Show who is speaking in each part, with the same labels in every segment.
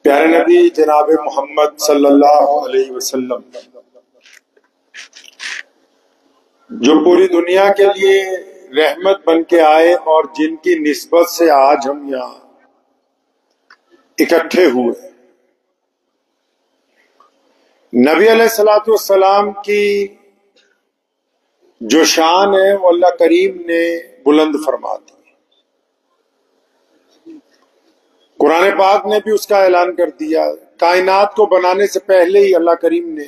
Speaker 1: پیارے نبی جناب محمد صلی اللہ علیہ وسلم جو پوری دنیا کے لیے رحمت بن کے آئے اور جن کی نسبت سے آج ہم یہاں اکٹھے ہوئے، نبی علیہ الصلوۃ والسلام کی جو شان ہے وہ اللہ کریم نے بلند فرما دی۔ قرآن پاک نے بھی اس کا اعلان کر دیا۔ کائنات کو بنانے سے پہلے ہی اللہ کریم نے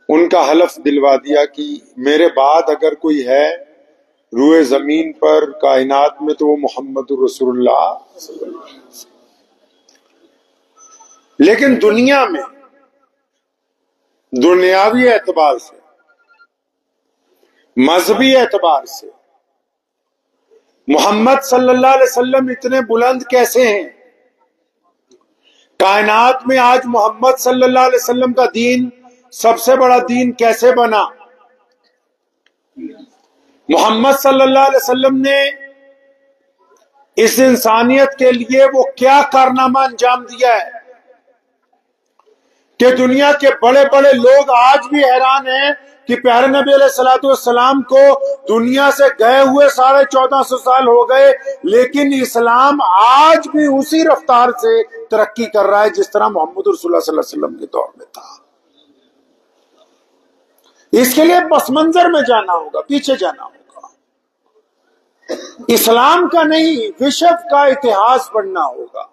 Speaker 1: ان کا حلف دلوا دیا کہ میرے بعد اگر کوئی ہے روئے زمین پر کائنات میں تو وہ محمد الرسول اللہ صلی اللہ علیہ وسلم۔ لیکن دنیا میں دنیاوی اعتبار سے، مذہبی اعتبار سے محمد صلی اللہ علیہ وسلم اتنے بلند کیسے ہیں؟ کائنات میں آج محمد صلی اللہ علیہ وسلم کا دین سب سے بڑا دین کیسے بنا؟ محمد صلی اللہ علیہ وسلم نے اس انسانیت کے لیے وہ کیا کارنامہ انجام دیا ہے کہ دنیا کے بڑے بڑے لوگ آج بھی حیران ہیں کہ پیارے نبی علیہ الصلوۃ والسلام کو دنیا سے گئے ہوئے 1450 سال ہو گئے، لیکن اسلام آج بھی اسی رفتار سے ترقی کر رہا ہے جس طرح محمد رسول اللہ صلی اللہ علیہ وسلم کے دور میں تھا۔ اس کے لیے پس منظر میں جانا ہوگا، پیچھے جانا ہوگا، اسلام کا نہیں وشو کا اتہاس پڑھنا ہوگا،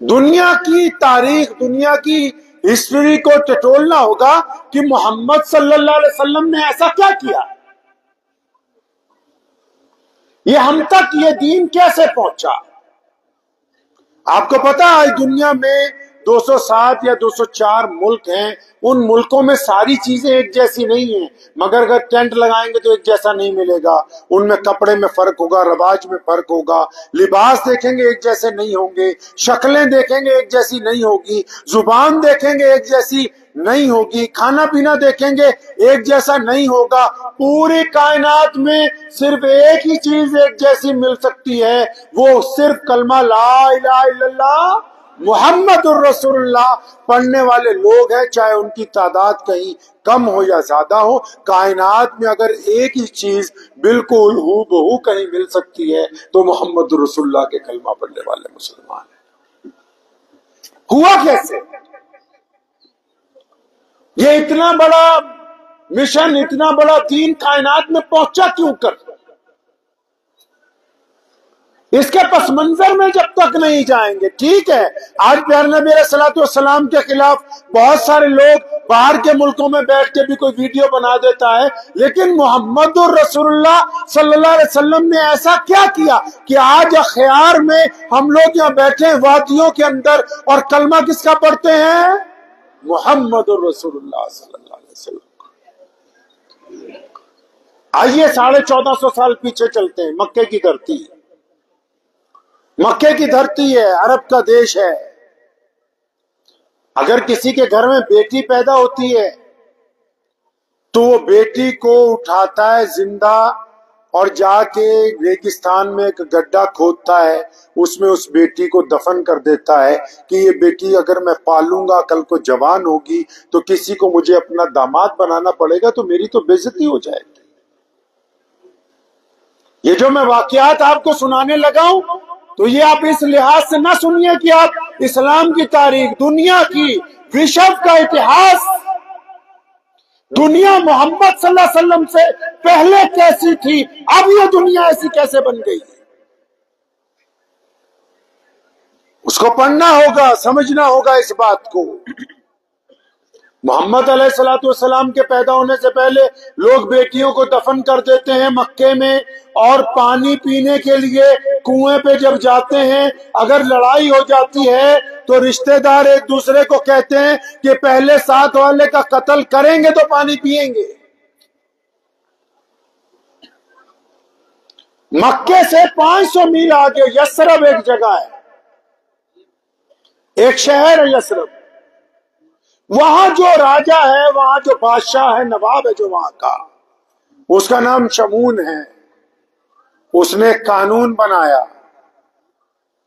Speaker 1: دنیا کی تاریخ، دنیا کی ہسٹری کو ٹٹولنا ہوگا کہ محمد صلی اللہ علیہ وسلم نے ایسا کیا کیا، یہ ہم تک یہ دین کیسے پہنچا۔ آپ کو پتا ہے دنیا میں 207 یا 204 ملک ہیں، ان ملکوں میں ساری چیزیں ایک جیسی نہیں ہیں، مگر اگر ٹینٹ لگائیں گے تو ایک جیسا نہیں ملے گا، ان میں کپڑے میں فرق ہوگا، رواج میں فرق ہوگا، لباس دیکھیں گے ایک جیسے نہیں ہوں گے، شکلیں دیکھیں گے ایک جیسی نہیں ہوگی، زبان دیکھیں گے ایک جیسی نہیں ہوگی، کھانا پینا دیکھیں گے ایک جیسا نہیں ہوگا۔ پوری کائنات میں صرف ایک ہی چیز ایک جیسی مل سکتی ہے، وہ صرف کلمہ لا الہ الا اللہ محمد الرسول اللہ پڑھنے والے لوگ ہیں، چاہے ان کی تعداد کہیں کم ہو یا زیادہ ہو۔ کائنات میں اگر ایک ہی چیز بالکل ہو بہو کہیں مل سکتی ہے تو محمد الرسول اللہ کے کلمہ پڑھنے والے مسلمان ہیں۔ ہوا کیسے؟ یہ اتنا بڑا مشن، اتنا بڑا دین کائنات میں پہنچا کیوں کر؟ اس کے پس منظر میں جب تک نہیں جائیں گے، ٹھیک ہے آج پیارے نبی علیہ الصلوۃ والسلام کے خلاف بہت سارے لوگ باہر کے ملکوں میں بیٹھ کے بھی کوئی ویڈیو بنا دیتا ہے، لیکن محمد الرسول اللہ صلی اللہ علیہ وسلم نے ایسا کیا کیا کہ آج اخیار میں ہم لوگ یہاں بیٹھے وادیوں کے اندر اور کلمہ کس کا پڑھتے ہیں؟ محمد الرسول اللہ صلی اللہ علیہ وسلم۔ آئیے 1450 سال پیچھے چلتے ہیں، مکے کی دھرتی، مکے کی دھرتی ہے، عرب کا دیش ہے۔ اگر کسی کے گھر میں بیٹی پیدا ہوتی ہے تو وہ بیٹی کو اٹھاتا ہے زندہ اور جا کے ریگستان میں ایک گڈھا کھودتا ہے، اس میں اس بیٹی کو دفن کر دیتا ہے کہ یہ بیٹی اگر میں پالوں گا کل کو جوان ہوگی تو کسی کو مجھے اپنا داماد بنانا پڑے گا تو میری تو بے عزتی ہو جائے گی۔ یہ جو میں واقعات آپ کو سنانے لگا ہوں تو یہ آپ اس لحاظ سے نہ سنیے کہ آپ اسلام کی تاریخ، دنیا کی وشو کا اتہاس، دنیا محمد صلی اللہ علیہ وسلم سے پہلے کیسی تھی، اب یہ دنیا ایسی کیسے بن گئی، اس کو پڑھنا ہوگا، سمجھنا ہوگا اس بات کو۔ محمد علیہ الصلوۃ والسلام کے پیدا ہونے سے پہلے لوگ بیٹیوں کو دفن کر دیتے ہیں مکے میں، اور پانی پینے کے لیے کنویں پہ جب جاتے ہیں اگر لڑائی ہو جاتی ہے تو رشتہ دار ایک دوسرے کو کہتے ہیں کہ پہلے ساتھ والے کا قتل کریں گے تو پانی پیئیں گے۔ مکے سے 500 میل آگے یثرب ایک جگہ ہے، ایک شہر ہے یثرب، وہاں جو راجا ہے، وہاں جو بادشاہ ہے، نواب ہے جو وہاں کا، اس کا نام شمون ہے۔ اس نے قانون بنایا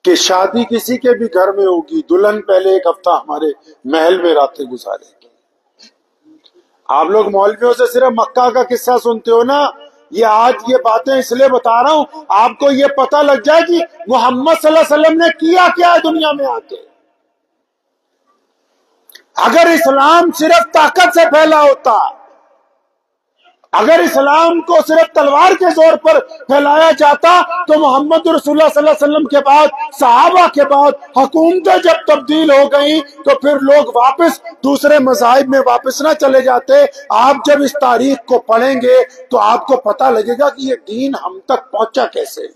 Speaker 1: کہ شادی کسی کے بھی گھر میں ہوگی، دلہن پہلے ایک ہفتہ ہمارے محل میں راتیں گزارے گی۔ آپ لوگ مولویوں سے صرف مکہ کا قصہ سنتے ہو نا، یہ آج یہ باتیں اس لیے بتا رہا ہوں آپ کو یہ پتہ لگ جائے کہ محمد صلی اللہ علیہ وسلم نے کیا کیا ہے دنیا میں آ کے۔ اگر اسلام صرف طاقت سے پھیلا ہوتا، اگر اسلام کو صرف تلوار کے زور پر پھیلایا جاتا تو محمد رسول اللہ صلی اللہ علیہ وسلم کے بعد، صحابہ کے بعد حکومتیں جب تبدیل ہو گئیں تو پھر لوگ واپس دوسرے مذاہب میں واپس نہ چلے جاتے۔ آپ جب اس تاریخ کو پڑھیں گے تو آپ کو پتہ لگے گا کہ یہ دین ہم تک پہنچا کیسے۔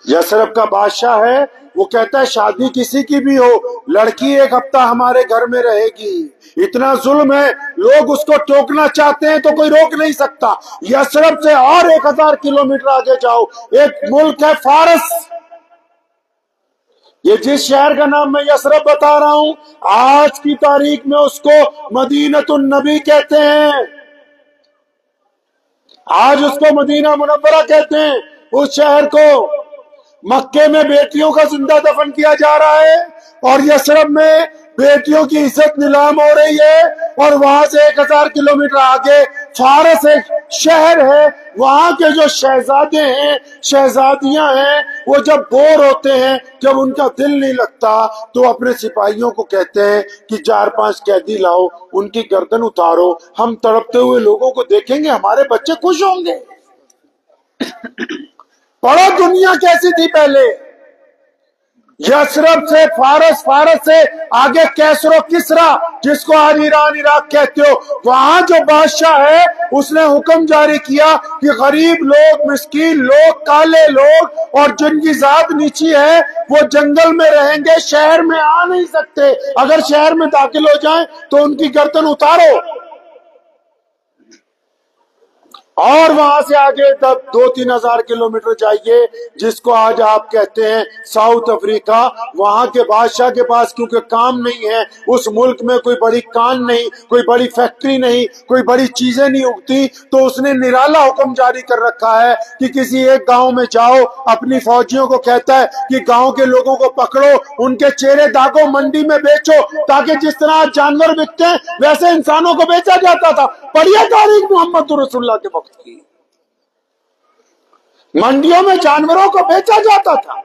Speaker 1: یثرب کا بادشاہ ہے، وہ کہتا ہے شادی کسی کی بھی ہو، لڑکی ایک ہفتہ ہمارے گھر میں رہے گی۔ اتنا ظلم ہے، لوگ اس کو ٹوکنا چاہتے ہیں تو کوئی روک نہیں سکتا۔ یثرب سے اور 1000 کلومیٹر آگے جاؤ، ایک ملک ہے فارس۔ یہ جس شہر کا نام میں یثرب بتا رہا ہوں، آج کی تاریخ میں اس کو مدینۃ النبی کہتے ہیں، آج اس کو مدینہ منورہ کہتے ہیں۔ اس شہر کو مکے میں بیٹیوں کا زندہ دفن کیا جا رہا ہے، اور یثرب میں بیٹیوں کی عزت نیلام ہو رہی ہے، اور وہاں سے 1000 کلومیٹر آگے فارس ایک شہر ہے، وہاں کے جو شہزادے ہیں، شہزادیاں ہیں، وہ جب بور ہوتے ہیں، جب ان کا دل نہیں لگتا تو اپنے سپاہیوں کو کہتے ہیں کہ 4-5 قیدی لاؤ، ان کی گردن اتارو، ہم تڑپتے ہوئے لوگوں کو دیکھیں گے، ہمارے بچے خوش ہوں گے۔ پڑھو دنیا کیسی تھی پہلے۔ یثرب سے فارس، فارس سے آگے کیسر و کسرا، جس کو آج ایران عراق کہتے ہو، وہاں جو بادشاہ ہے اس نے حکم جاری کیا کہ غریب لوگ، مسکین لوگ، کالے لوگ اور جن کی ذات نیچی ہے وہ جنگل میں رہیں گے، شہر میں آ نہیں سکتے، اگر شہر میں داخل ہو جائیں تو ان کی گردن اتارو۔ اور وہاں سے آگے 2-3 ہزار کلومیٹر جائیے، جس کو آج آپ کہتے ہیں ساؤتھ افریقہ، وہاں کے بادشاہ کے پاس کیونکہ کام نہیں ہے، اس ملک میں کوئی بڑی کان نہیں، کوئی بڑی فیکٹری نہیں، کوئی بڑی چیزیں نہیں اگتی، تو اس نے نرالا حکم جاری کر رکھا ہے کہ کسی ایک گاؤں میں جاؤ، اپنی فوجیوں کو کہتا ہے کہ گاؤں کے لوگوں کو پکڑو، ان کے چہرے داغو، منڈی میں بیچو، تاکہ جس طرح جانور بکتے ہیں ویسے انسانوں کو بیچا جاتا تھا۔ پڑھیے تاریخ محمد رسول اللہ کے وقت کی، منڈیوں میں جانوروں کو بیچا جاتا تھا،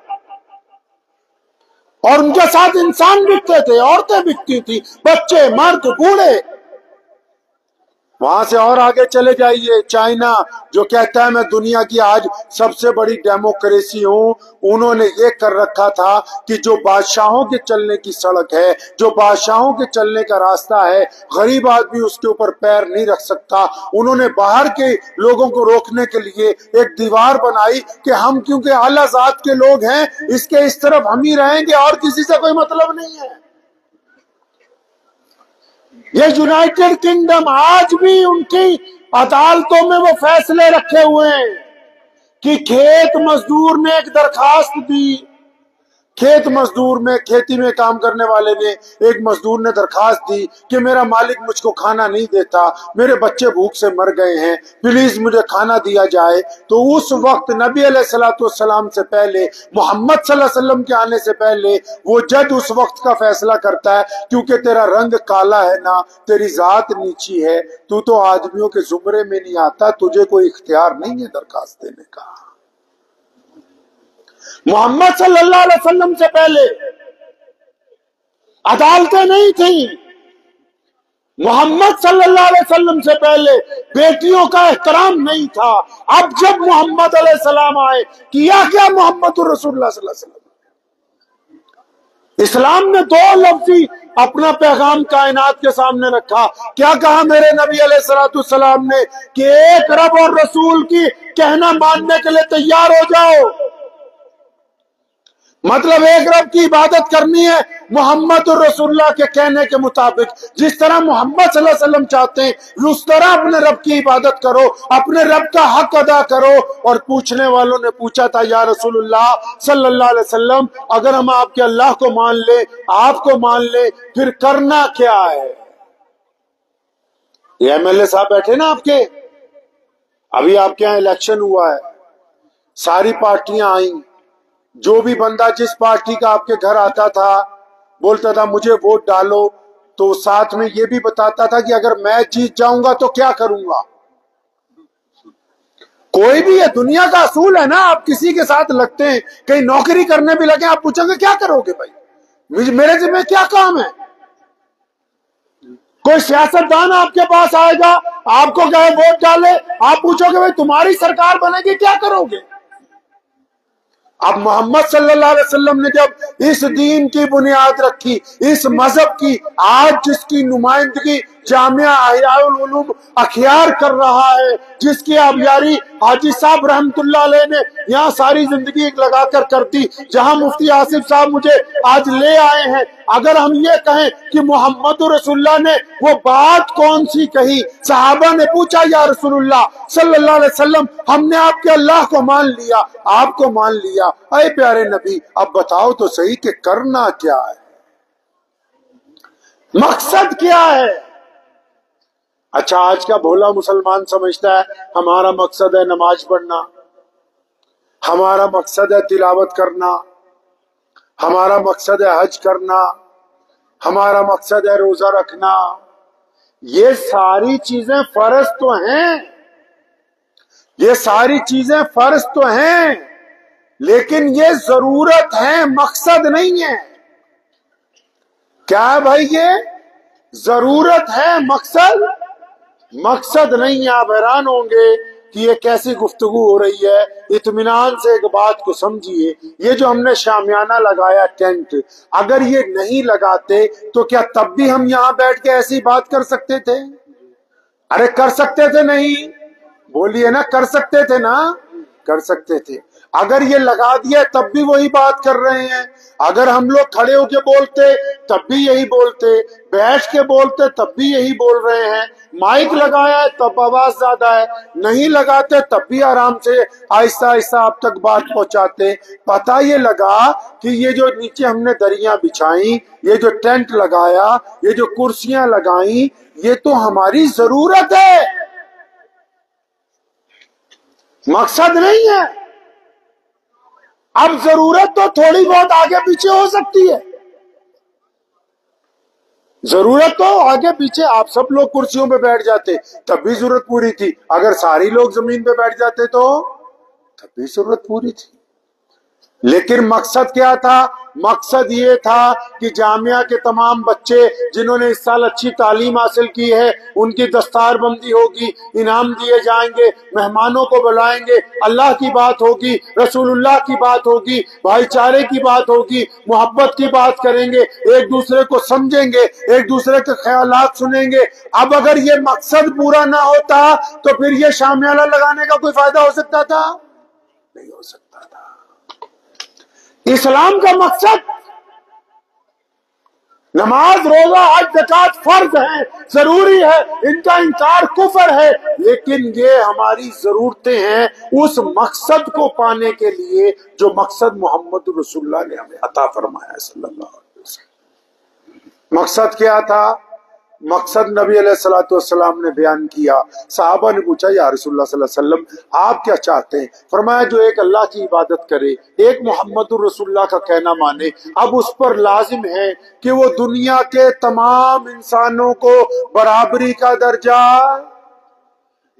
Speaker 1: اور ان کے ساتھ انسان بکتے تھے، عورتیں بکتی تھی، بچے، مرد، بوڑھے۔ وہاں سے اور آگے چلے جائیے، چائنا جو کہتا ہے میں دنیا کی آج سب سے بڑی ڈیموکریسی ہوں، انہوں نے یہ کر رکھا تھا کہ جو بادشاہوں کے چلنے کی سڑک ہے، جو بادشاہوں کے چلنے کا راستہ ہے، غریب آدمی اس کے اوپر پیر نہیں رکھ سکتا۔ انہوں نے باہر کے لوگوں کو روکنے کے لیے ایک دیوار بنائی کہ ہم کیونکہ اعلیٰ ذات کے لوگ ہیں، اس کے اس طرف ہم ہی رہیں گے، اور کسی سے کوئی مطلب نہیں ہے۔ یہ یونائٹڈ کنگڈم آج بھی ان کی عدالتوں میں وہ فیصلے رکھے ہوئے ہیں کہ کھیت مزدور نے ایک درخواست دی، کھیت مزدور میں، کھیتی میں کام کرنے والے نے، ایک مزدور نے درخواست دی کہ میرا مالک مجھ کو کھانا نہیں دیتا، میرے بچے بھوک سے مر گئے ہیں، پلیز مجھے کھانا دیا جائے۔ تو اس وقت نبی علیہ السلام سے پہلے، محمد صلی اللہ علیہ وسلم کے آنے سے پہلے، وہ جج اس وقت کا فیصلہ کرتا ہے کیونکہ تیرا رنگ کالا ہے نا، تیری ذات نیچی ہے، تو آدمیوں کے زمرے میں نہیں آتا، تجھے کوئی اختیار نہیں ہے درخواست دینے کا۔ محمد صلی اللہ علیہ وسلم سے پہلے عدالتیں نہیں تھیں، محمد صلی اللہ علیہ وسلم سے پہلے بیٹیوں کا احترام نہیں تھا۔ اب جب محمد علیہ السلام آئے، کیا کیا محمد رسول اللہ صلی اللہ علیہ وسلم؟ اسلام نے 2 لفظی اپنا پیغام کائنات کے سامنے رکھا۔ کیا کہا میرے نبی علیہ السلام نے کہ ایک رب اور رسول کی کہنا ماننے کے لیے تیار ہو جاؤ۔ مطلب ایک رب کی عبادت کرنی ہے محمد رسول اللہ کے کہنے کے مطابق، جس طرح محمد صلی اللہ علیہ وسلم چاہتے ہیں اس طرح اپنے رب کی عبادت کرو، اپنے رب کا حق ادا کرو۔ اور پوچھنے والوں نے پوچھا تھا یا رسول اللہ صلی اللہ علیہ وسلم، اگر ہم آپ کے اللہ کو مان لیں، آپ کو مان لیں، پھر کرنا کیا ہے؟ یہ ایم ایل اے صاحب بیٹھے نا آپ کے، ابھی آپ کے یہاں الیکشن ہوا ہے، ساری پارٹیاں آئیں، جو بھی بندہ جس پارٹی کا آپ کے گھر آتا تھا بولتا تھا مجھے ووٹ ڈالو، تو ساتھ میں یہ بھی بتاتا تھا کہ اگر میں جیت جاؤں گا تو کیا کروں گا۔ کوئی بھی یہ دنیا کا اصول ہے نا، آپ کسی کے ساتھ لگتے ہیں، کہیں نوکری کرنے بھی لگے، آپ پوچھیں گے کیا کرو گے بھائی، میرے ذمہ کیا کام ہے۔ کوئی سیاستدان آپ کے پاس آئے گا، آپ کو کہے ووٹ ڈالے، آپ پوچھو گے بھائی تمہاری سرکار بنے گی کیا کرو گے۔ اب محمد صلی اللہ علیہ وسلم نے جب اس دین کی بنیاد رکھی، اس مذہب کی، آج جس کی نمائندگی جامعہ احیاء العلوم اخیار کر رہا ہے، جس کی آبیاری حاجی صاحب رحمت اللہ علیہ نے یہاں ساری زندگی لگا کر کرتی، جہاں مفتی آصف صاحب مجھے آج لے آئے ہیں، اگر ہم یہ کہیں کہ محمد رسول اللہ نے وہ بات کون سی کہی، صحابہ نے پوچھا یا رسول اللہ صلی اللہ علیہ وسلم ہم نے آپ کے اللہ کو مان لیا، آپ کو مان لیا، اے پیارے نبی اب بتاؤ تو صحیح کہ کرنا کیا ہے، مقصد کیا ہے۔ اچھا آج کا بھولا مسلمان سمجھتا ہے ہمارا مقصد ہے نماز پڑھنا، ہمارا مقصد ہے تلاوت کرنا، ہمارا مقصد ہے حج کرنا، ہمارا مقصد ہے روزہ رکھنا۔ یہ ساری چیزیں فرض تو ہیں، یہ ساری چیزیں فرض تو ہیں، لیکن یہ ضرورت ہے، مقصد نہیں ہے۔ کیا ہے بھائی؟ یہ ضرورت ہے، مقصد نہیں ہے۔ آپ حیران ہوں گے کہ یہ کیسی گفتگو ہو رہی ہے۔ اطمینان سے ایک بات کو سمجھیے، یہ جو ہم نے شامیانہ لگایا ٹینٹ، اگر یہ نہیں لگاتے تو کیا تب بھی ہم یہاں بیٹھ کے ایسی بات کر سکتے تھے؟ ارے کر سکتے تھے نہیں؟ بولیے نا، کر سکتے تھے نا؟ کر سکتے تھے۔ اگر یہ لگا دیا تب بھی وہی بات کر رہے ہیں، اگر ہم لوگ کھڑے ہو کے بولتے تب بھی یہی بولتے، بیٹھ کے بولتے تب بھی یہی بول رہے ہیں، مائک لگایا ہے تب آواز زیادہ ہے، نہیں لگاتے تب بھی آرام سے آہستہ آہستہ آپ تک بات پہنچاتے۔ پتہ یہ لگا کہ یہ جو نیچے ہم نے دریاں بچھائیں، یہ جو ٹینٹ لگایا، یہ جو کرسیاں لگائیں، یہ تو ہماری ضرورت ہے، مقصد نہیں ہے۔ اب ضرورت تو تھوڑی بہت آگے پیچھے ہو سکتی ہے، ضرورت تو آگے پیچھے، آپ سب لوگ کرسیوں پہ بیٹھ جاتے تب بھی ضرورت پوری تھی، اگر ساری لوگ زمین پہ بیٹھ جاتے تو تب بھی ضرورت پوری تھی۔ لیکن مقصد کیا تھا؟ مقصد یہ تھا کہ جامعہ کے تمام بچے جنہوں نے اس سال اچھی تعلیم حاصل کی ہے ان کی دستار بندی ہوگی، انعام دیے جائیں گے، مہمانوں کو بلائیں گے، اللہ کی بات ہوگی، رسول اللہ کی بات ہوگی، بھائی چارے کی بات ہوگی، محبت کی بات کریں گے، ایک دوسرے کو سمجھیں گے، ایک دوسرے کے خیالات سنیں گے۔ اب اگر یہ مقصد پورا نہ ہوتا تو پھر یہ شامیانہ لگانے کا کوئی فائدہ ہو سکتا تھا؟ نہیں ہو سکتا تھا۔ اسلام کا مقصد نماز، روزہ، حج، زکوٰۃ فرض ہے، ضروری ہے، ان کا انکار کفر ہے، لیکن یہ ہماری ضرورتیں ہیں اس مقصد کو پانے کے لیے جو مقصد محمد رسول اللہ نے ہمیں عطا فرمایا ہے صلی اللہ علیہ وسلم۔ مقصد کیا تھا؟ مقصد نبی علیہ الصلوۃ والسلام نے بیان کیا۔ صحابہ نے پوچھا یا رسول اللہ صلی اللہ علیہ وسلم آپ کیا چاہتے ہیں؟ فرمایا جو ایک اللہ کی عبادت کرے، ایک محمد الرسول اللہ کا کہنا مانے، اب اس پر لازم ہے کہ وہ دنیا کے تمام انسانوں کو برابری کا درجہ،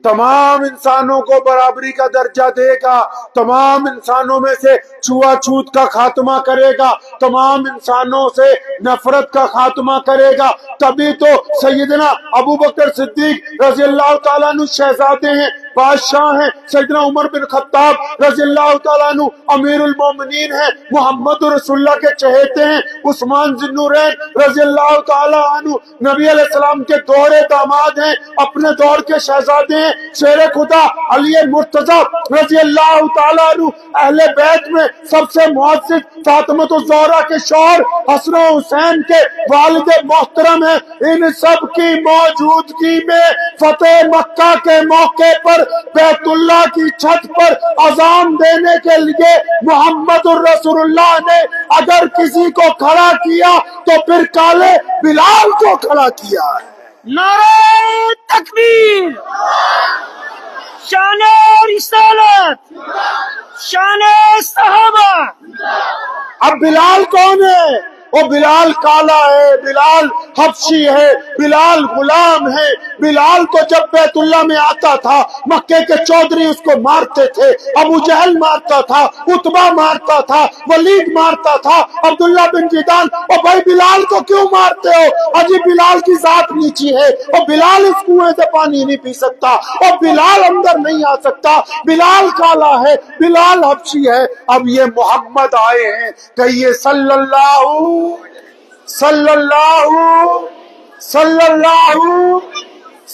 Speaker 1: تمام انسانوں کو برابری کا درجہ دے گا، تمام انسانوں میں سے چھوا چھوت کا خاتمہ کرے گا، تمام انسانوں سے نفرت کا خاتمہ کرے گا۔ تبھی تو سیدنا ابو بکر صدیق رضی اللہ تعالیٰ عنہ شہزادے ہیں، بادشاہ ہیں، سیدنا عمر بن خطاب رضی اللہ تعالیٰ عنہ امیر المومنین ہیں، محمد رسول اللہ کے چہیتے ہیں، عثمان ذی النورین رضی اللہ تعالیٰ عنہ نبی علیہ السلام کے دور داماد ہیں، اپنے دور کے شہزادے ہیں، شیر خدا علی مرتضی رضی اللہ تعالیٰ عنہ اہل بیت میں سب سے معزز فاطمہ الزہرا کے شوہر حسن و حسین کے والد محترم ہیں۔ ان سب کی موجودگی میں فتح مکہ کے موقع پر بیت اللہ کی چھت پر اذان دینے کے لیے محمد الرسول اللہ نے اگر کسی کو کھڑا کیا تو پھر کالے بلال کو کھڑا کیا ہے۔
Speaker 2: نعرہ تکبیر، شان رسالت، شان صحابہ۔
Speaker 1: اب بلال کون ہے؟ وہ بلال کالا ہے، بلال حبشی ہے، بلال غلام ہے۔ بلال کو جب بیت اللہ میں آتا تھا مکے کے چودھری اس کو مارتے تھے، ابو جہل مارتا تھا، عتبہ مارتا تھا، ولید مارتا تھا، عبداللہ بن جدان۔ اور بھائی بلال کو کیوں مارتے ہو؟ اجی بلال کی ذات نیچی ہے، اور بلال اس کنویں سے پانی نہیں پی سکتا، اور بلال اندر نہیں آ سکتا، بلال کالا ہے، بلال حبشی ہے۔ اب یہ محمد آئے ہیں، کہیے صلی اللہ صلی اللہ صلی اللہ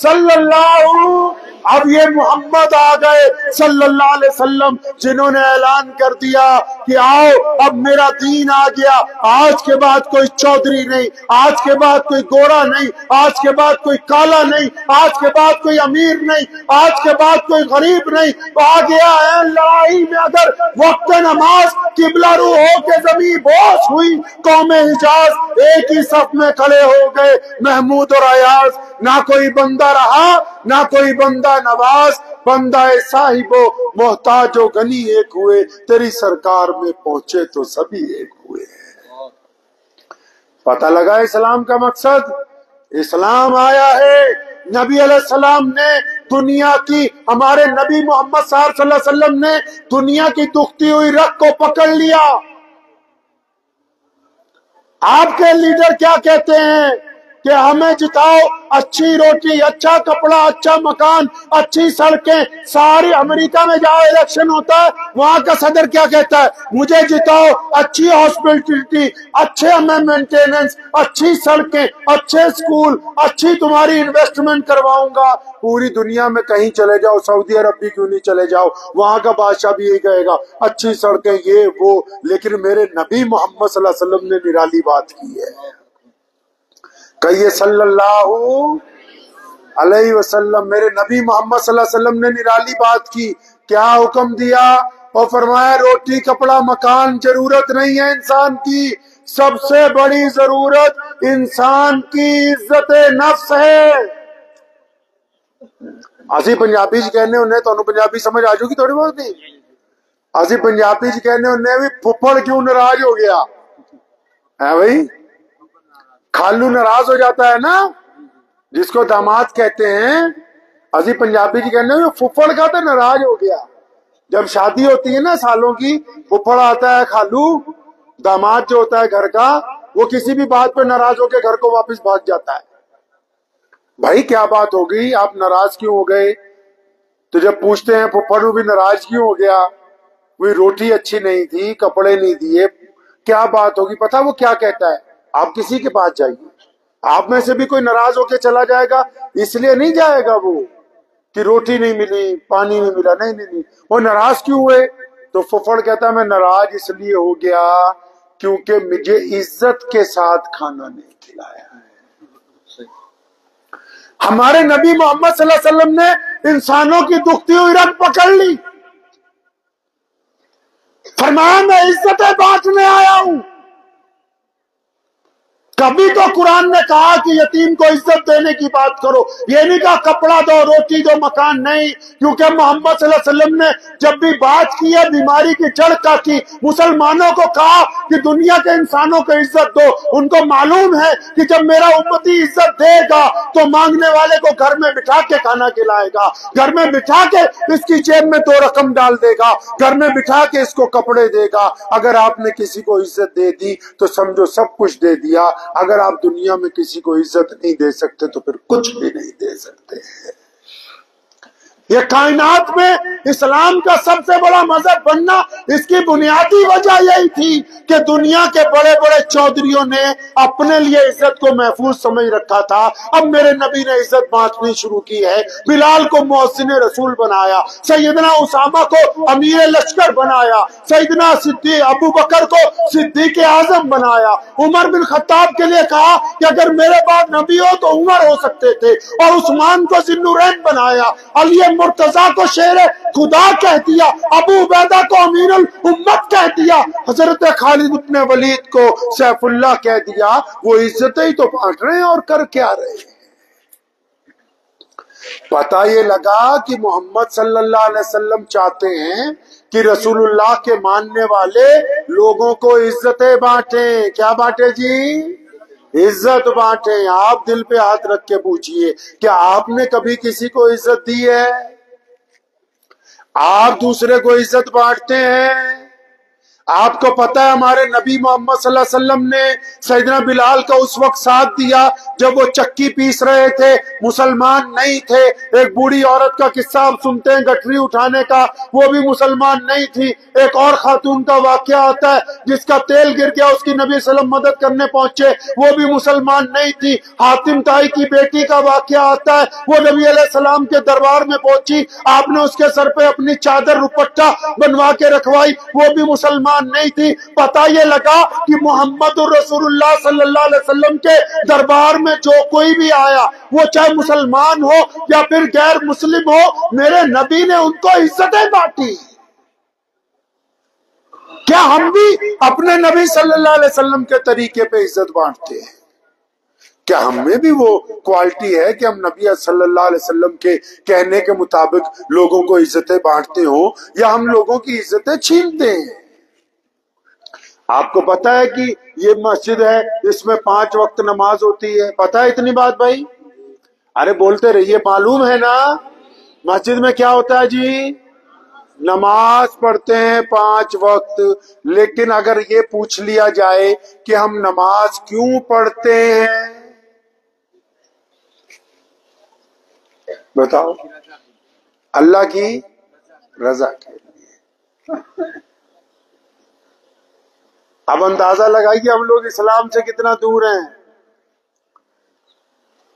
Speaker 1: صلی اللہ۔ اب یہ محمد آ گئے صلی اللہ علیہ وسلم، جنہوں نے اعلان کر دیا کہ آؤ اب میرا دین آ گیا، آج کے بعد کوئی چودھری نہیں، آج کے بعد کوئی گورا نہیں، آج کے بعد کوئی کالا نہیں، آج کے بعد کوئی امیر نہیں، آج کے بعد کوئی غریب نہیں۔ آ گیا ہے لڑائی میں اگر وقت نماز قبلہ رو ہو کے زمین بوس ہوئی، قوم حجاز ایک ہی صف میں کھڑے ہو گئے، محمود اور ایاز۔ نہ کوئی بندہ رہا نہ کوئی بندہ نواز، بندہ صاحب و محتاج و غنی ایک ہوئے، تیری سرکار میں پہنچے تو سبھی ایک ہوئے۔ پتہ لگا اسلام کا مقصد؟ اسلام آیا ہے، نبی علیہ السلام نے دنیا کی، ہمارے نبی محمد صلی اللہ علیہ وسلم نے دنیا کی دکھتی ہوئی رگ کو پکڑ لیا۔ آپ کے لیڈر کیا کہتے ہیں کہ ہمیں جتاؤ، اچھی روٹی، اچھا کپڑا، اچھا مکان، اچھی سڑکیں، ساری امریکہ میں جاؤ الیکشن ہوتا ہے، وہاں کا صدر کیا کہتا ہے؟ مجھے جتاؤ، اچھی ہاسپٹلٹی، اچھے ہمیں مینٹیننس، اچھی سڑکیں، اچھے سکول، اچھی تمہاری انویسٹمنٹ کرواؤں گا۔ پوری دنیا میں کہیں چلے جاؤ، سعودی عرب بھی کیوں نہیں چلے جاؤ، وہاں کا بادشاہ بھی یہی کہے گا اچھی سڑکیں یہ وہ۔ لیکن میرے نبی محمد صلی اللہ علیہ وسلم نے نرالی بات کی ہے، کہیے صلی اللہ علیہ وسلم۔ میرے نبی محمد صلی اللہ علیہ وسلم نے نرالی بات کی، کیا حکم دیا؟ اور فرمایا روٹی کپڑا مکان ضرورت نہیں ہے انسان کی، سب سے بڑی ضرورت انسان کی عزت نفس ہے۔ اسی پنجابی کہنے انہیں تو پنجابی سمجھ آ جائے گی تھوڑی بہت نہیں؟ اسی پنجابی کہنے انہیں بھی پھپھڑ کیوں ناراض ہو گیا ہے بھائی؟ خالو ناراض ہو جاتا ہے نا، جس کو داماد کہتے ہیں، اسی پنجابی کہنے پھپھڑ کا تو ناراض ہو گیا۔ جب شادی ہوتی ہے نا سالوں کی، پھپھڑ آتا ہے، خالو داماد جو ہوتا ہے گھر کا، وہ کسی بھی بات پہ ناراض ہو کے گھر کو واپس بھاگ جاتا ہے۔ بھائی کیا بات ہو گئی، آپ ناراض کیوں ہو گئے؟ تو جب پوچھتے ہیں پھپھڑ بھی ناراض کیوں ہو گیا، کوئی روٹی اچھی نہیں تھی، کپڑے نہیں دیے، کیا بات ہوگی؟ پتا وہ کیا کہتا ہے؟ آپ کسی کے پاس جائیے، آپ میں سے بھی کوئی ناراض ہو کے چلا جائے گا، اس لیے نہیں جائے گا وہ کہ روٹی نہیں ملی، پانی نہیں ملا، نہیں، وہ ناراض کیوں ہوئے؟ تو پھپھڑ کہتا ہے میں ناراض اس لیے ہو گیا کیونکہ مجھے عزت کے ساتھ کھانا نہیں کھلایا ہے۔ ہمارے نبی محمد صلی اللہ علیہ وسلم نے انسانوں کی دکھتی ہوئی رگ پکڑ لی، فرمایا میں عزتیں بانٹنے آیا ہوں۔ کبھی تو قرآن نے کہا کہ یتیم کو عزت دینے کی بات کرو، یہ نہیں کہا کپڑا دو، روٹی دو، مکان نہیں، کیونکہ محمد صلی اللہ علیہ وسلم نے جب بھی بات کی ہے بیماری کی جڑ کا کی، مسلمانوں کو کہا کہ دنیا کے انسانوں کو عزت دو۔ ان کو معلوم ہے کہ جب میرا امتی عزت دے گا تو مانگنے والے کو گھر میں بٹھا کے کھانا کھلائے گا، گھر میں بٹھا کے اس کی جیب میں 2 رقم ڈال دے گا، گھر میں بٹھا کے اس کو کپڑے دے گا۔ اگر آپ نے کسی کو عزت دے دی تو سمجھو سب کچھ دے دیا، اگر آپ دنیا میں کسی کو عزت نہیں دے سکتے تو پھر کچھ بھی نہیں دے سکتے۔ یہ کائنات میں اسلام کا سب سے بڑا مذہب بننا، اس کی بنیادی وجہ یہی تھی کہ دنیا کے بڑے بڑے چودھریوں نے اپنے لیے عزت کو محفوظ سمجھ رکھا تھا۔ اب میرے نبی نے عزت بانٹنی شروع کی ہے، بلال کو مؤذن رسول بنایا، سیدنا اسامہ کو امیر لشکر بنایا، سیدنا صدیق ابو بکر کو صدیق اعظم بنایا، عمر بن خطاب کے لیے کہا کہ اگر میرے بعد نبی ہو تو عمر ہو سکتے تھے، اور عثمان کو ذی النورین بنایا، علی مرتضیٰ کو شیر خدا کہہ دیا، ابو عبیدہ کو امیر الامت کہہ دیا، حضرت خالد بن ولید کو سیف اللہ کہہ دیا۔ وہ عزتیں ہی تو بانٹ رہے ہیں اور کر کیا رہے ہیں؟ پتہ یہ لگا کہ محمد صلی اللہ علیہ وسلم چاہتے ہیں کہ رسول اللہ کے ماننے والے لوگوں کو عزتیں بانٹیں. کیا بانٹے جی؟ عزت بانٹیں. آپ دل پہ ہاتھ رکھ کے پوچھئے کیا آپ نے کبھی کسی کو عزت دی ہے؟ آپ دوسرے کو عزت بانٹتے ہیں؟ آپ کو پتہ ہے ہمارے نبی محمد صلی اللہ علیہ وسلم نے سیدنا بلال کا اس وقت ساتھ دیا جب وہ چکی پیس رہے تھے، مسلمان نہیں تھے. ایک بوڑھی عورت کا قصہ آپ سنتے ہیں گٹری اٹھانے کا، وہ بھی مسلمان نہیں تھی. ایک اور خاتون کا واقعہ آتا ہے جس کا تیل گر گیا، اس کی نبی صلی اللہ علیہ وسلم مدد کرنے پہنچے، وہ بھی مسلمان نہیں تھی. حاتم طائی کی بیٹی کا واقعہ آتا ہے، وہ نبی علیہ السلام کے دربار میں پہنچی، آپ نے اس کے سر پہ اپنی چادر دوپٹہ بنوا کے رکھوائی، وہ بھی مسلمان نہیں تھی. پتہ یہ لگا کہ محمد رسول اللہ صلی اللہ علیہ وسلم کے دربار میں جو کوئی بھی آیا، وہ چاہے مسلمان ہو یا پھر غیر مسلم ہو، میرے نبی نے ان کو عزتیں بانٹی. کیا ہم بھی اپنے نبی صلی اللہ علیہ وسلم کے طریقے پہ عزت بانٹتے ہیں؟ کیا ہم میں بھی وہ کوالٹی ہے کہ ہم نبی صلی اللہ علیہ وسلم کے کہنے کے مطابق لوگوں کو عزتیں بانٹتے ہوں، یا ہم لوگوں کی عزتیں چھینتے ہیں؟ آپ کو پتا ہے کہ یہ مسجد ہے، اس میں 5 وقت نماز ہوتی ہے. پتا ہے اتنی بات بھائی؟ ارے بولتے رہیے، معلوم ہے نا مسجد میں کیا ہوتا ہے جی؟ نماز پڑھتے ہیں 5 وقت. لیکن اگر یہ پوچھ لیا جائے کہ ہم نماز کیوں پڑھتے ہیں، بتاؤ. اللہ کی رضا کے لیے. اب اندازہ لگائیے ہم لوگ اسلام سے کتنا دور ہیں.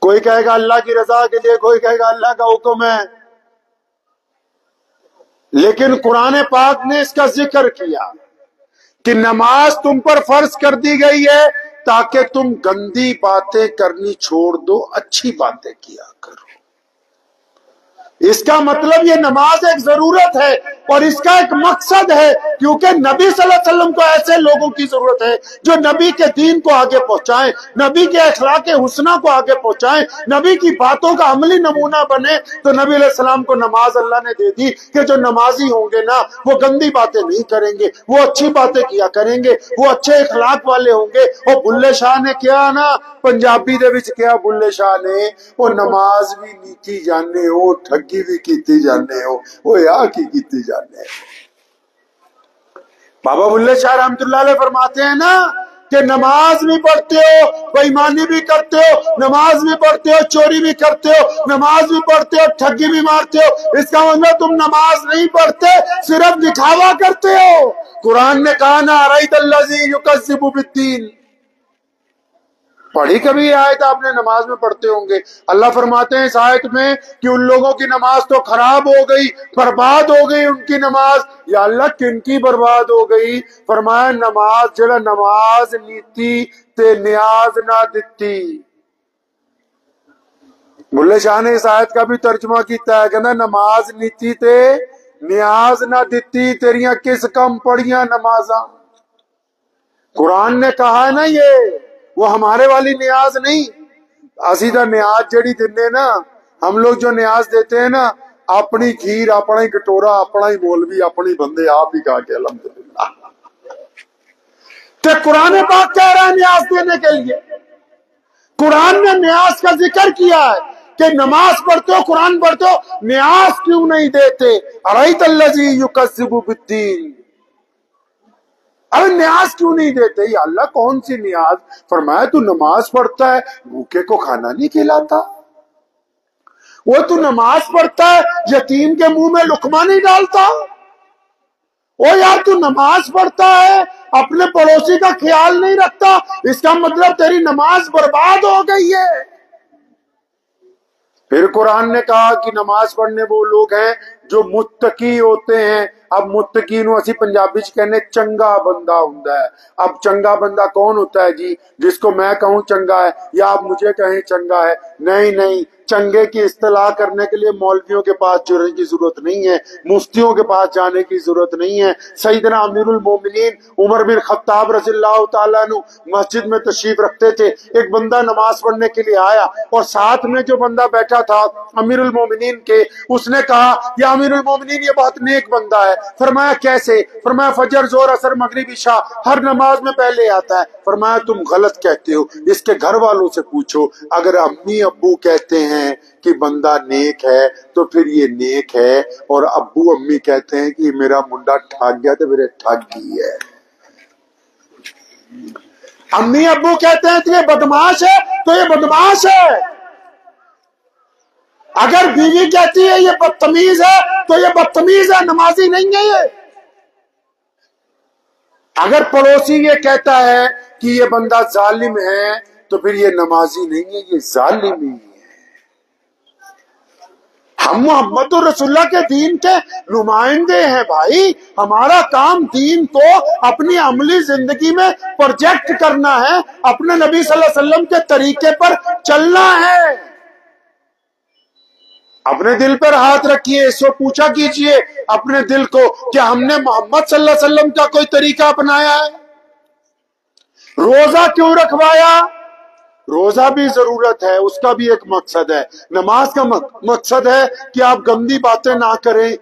Speaker 1: کوئی کہے گا اللہ کی رضا کے لیے، کوئی کہے گا اللہ کا حکم ہے. لیکن قرآن پاک نے اس کا ذکر کیا کہ نماز تم پر فرض کر دی گئی ہے تاکہ تم گندی باتیں کرنی چھوڑ دو، اچھی باتیں کیا کرو. اس کا مطلب یہ نماز ایک ضرورت ہے اور اس کا ایک مقصد ہے، کیونکہ نبی صلی اللہ علیہ وسلم کو ایسے لوگوں کی ضرورت ہے جو نبی کے دین کو آگے پہنچائیں، نبی کے اخلاق حسنہ کو آگے پہنچائیں، نبی کی باتوں کا عملی نمونہ بنے. تو نبی علیہ السلام کو نماز اللہ نے دے دی کہ جو نمازی ہوں گے نا، وہ گندی باتیں نہیں کریں گے، وہ اچھی باتیں کیا کریں گے، وہ اچھے اخلاق والے ہوں گے. اور بلے شاہ نے کیا نا، پنجابی دے وچ کیا بلے شاہ نے، وہ نماز بھی نیکی جانے ہو، ٹھگی بھی کیتی جانے ہو، وہ یا کی کیتی جانے ہو. بابا بلے شاہ رحمت اللہ علیہ فرماتے ہیں نا کہ نماز بھی پڑھتے ہو، بے ایمانی بھی کرتے ہو، نماز بھی پڑھتے ہو، چوری بھی کرتے ہو، نماز بھی پڑھتے ہو، ٹھگی بھی مارتے ہو. اس کا مطلب تم نماز نہیں پڑھتے، صرف دکھاوا کرتے ہو. قرآن نے کہا نا ارأیت الذی یکذب بالدین. پڑھی کبھی یہ آیت آپ نے؟ نماز میں پڑھتے ہوں گے. اللہ فرماتے ہیں اس آیت میں کہ ان لوگوں کی نماز تو خراب ہو گئی، برباد ہو گئی ان کی نماز. یا اللہ کن کی برباد ہو گئی؟ فرمایا نماز جڑا نماز نیتی تے نیاز نہ دتی. بلے شاہ نے اس آیت کا بھی ترجمہ کیتا ہے، کہنا نماز نیتی تے نیاز نہ دتی، تیریاں کس کم پڑیاں نمازاں. قرآن نے کہا ہے نا یہ، وہ ہمارے والی نیاز نہیں. اسی دا نیاز جڑی دینے نا، ہم لوگ جو نیاز دیتے ہیں نا، اپنی کھیر، اپنا ہی کٹورا، اپنا ہی مولوی، اپنی بندے آپ ہی کہا کے الحمدللہ. تو قرآن پاک کہہ رہا ہے نیاز دینے کے لیے. قرآن نے نیاز کا ذکر کیا ہے کہ نماز پڑھتے ہو، قرآن پڑھتے ہو، نیاز کیوں نہیں دیتے؟ ارأیت الذی یکذب بالدین. ارے نیاز کیوں نہیں دیتے؟ یا اللہ کون سی نیاز؟ فرمایا تو نماز پڑھتا ہے، بھوکے کو کھانا نہیں کھلاتا. وہ تو نماز پڑھتا ہے، یتیم کے منہ میں لقمہ نہیں ڈالتا. او یار تو نماز پڑھتا ہے، اپنے پڑوسی کا خیال نہیں رکھتا، اس کا مطلب تیری نماز برباد ہو گئی ہے. پھر قرآن نے کہا کہ نماز پڑھنے وہ لوگ ہیں جو متقی ہوتے ہیں. اب متقی نو اسی پنجابی چ کہنے چنگا بندہ ہوندا ہے. اب چنگا بندہ کون ہوتا ہے جی؟ جس کو میں کہوں چنگا ہے یا آپ مجھے کہیں چنگا ہے؟ نہیں، چنگے کی اصطلاح کرنے کے لیے مولویوں کے پاس جانے کی ضرورت نہیں ہے، مفتیوں کے پاس جانے کی ضرورت نہیں ہے. سیدنا امیر المومنین عمر بن خطاب رضی اللہ تعالیٰ عنہ مسجد میں تشریف رکھتے تھے. ایک بندہ نماز پڑھنے کے لیے آیا اور ساتھ میں جو بندہ بیٹھا تھا امیر المومنین کے، اس نے کہا یا امیر المومنین یہ بہت نیک بندہ ہے. فرمایا کیسے؟ فرمایا فجر زور اثر مغرب عشاء ہر نماز میں پہلے آتا ہے. فرمایا تم غلط کہتے ہو، اس کے گھر والوں سے پوچھو. اگر امی ابو کہتے ہیں کہ بندہ نیک ہے تو پھر یہ نیک ہے، اور ابو امی کہتے ہیں کہ میرا منڈا ٹھگ گیا تو میرے ٹھگ گئی ہے. امی ابو کہتے ہیں کہ یہ بدماش ہے تو یہ بدماش ہے. اگر بیوی کہتی ہے یہ بدتمیز ہے تو یہ بدتمیز ہے، نمازی نہیں ہے یہ. اگر پڑوسی یہ کہتا ہے کہ یہ بندہ ظالم ہے تو پھر یہ نمازی نہیں ہے، یہ ظالم ہی ہے. ہم محمد رسول اللہ کے دین کے نمائندے ہیں بھائی. ہمارا کام دین کو اپنی عملی زندگی میں پروجیکٹ کرنا ہے، اپنے نبی صلی اللہ علیہ وسلم کے طریقے پر چلنا ہے. اپنے دل پر ہاتھ رکھیے، اس کو پوچھا کیجئے اپنے دل کو کہ ہم نے محمد صلی اللہ علیہ وسلم کا کوئی طریقہ اپنایا ہے؟ روزہ کیوں رکھوایا؟ روزہ بھی ضرورت ہے، اس کا بھی ایک مقصد ہے. نماز کا مقصد ہے کہ آپ گندی باتیں نہ کریں.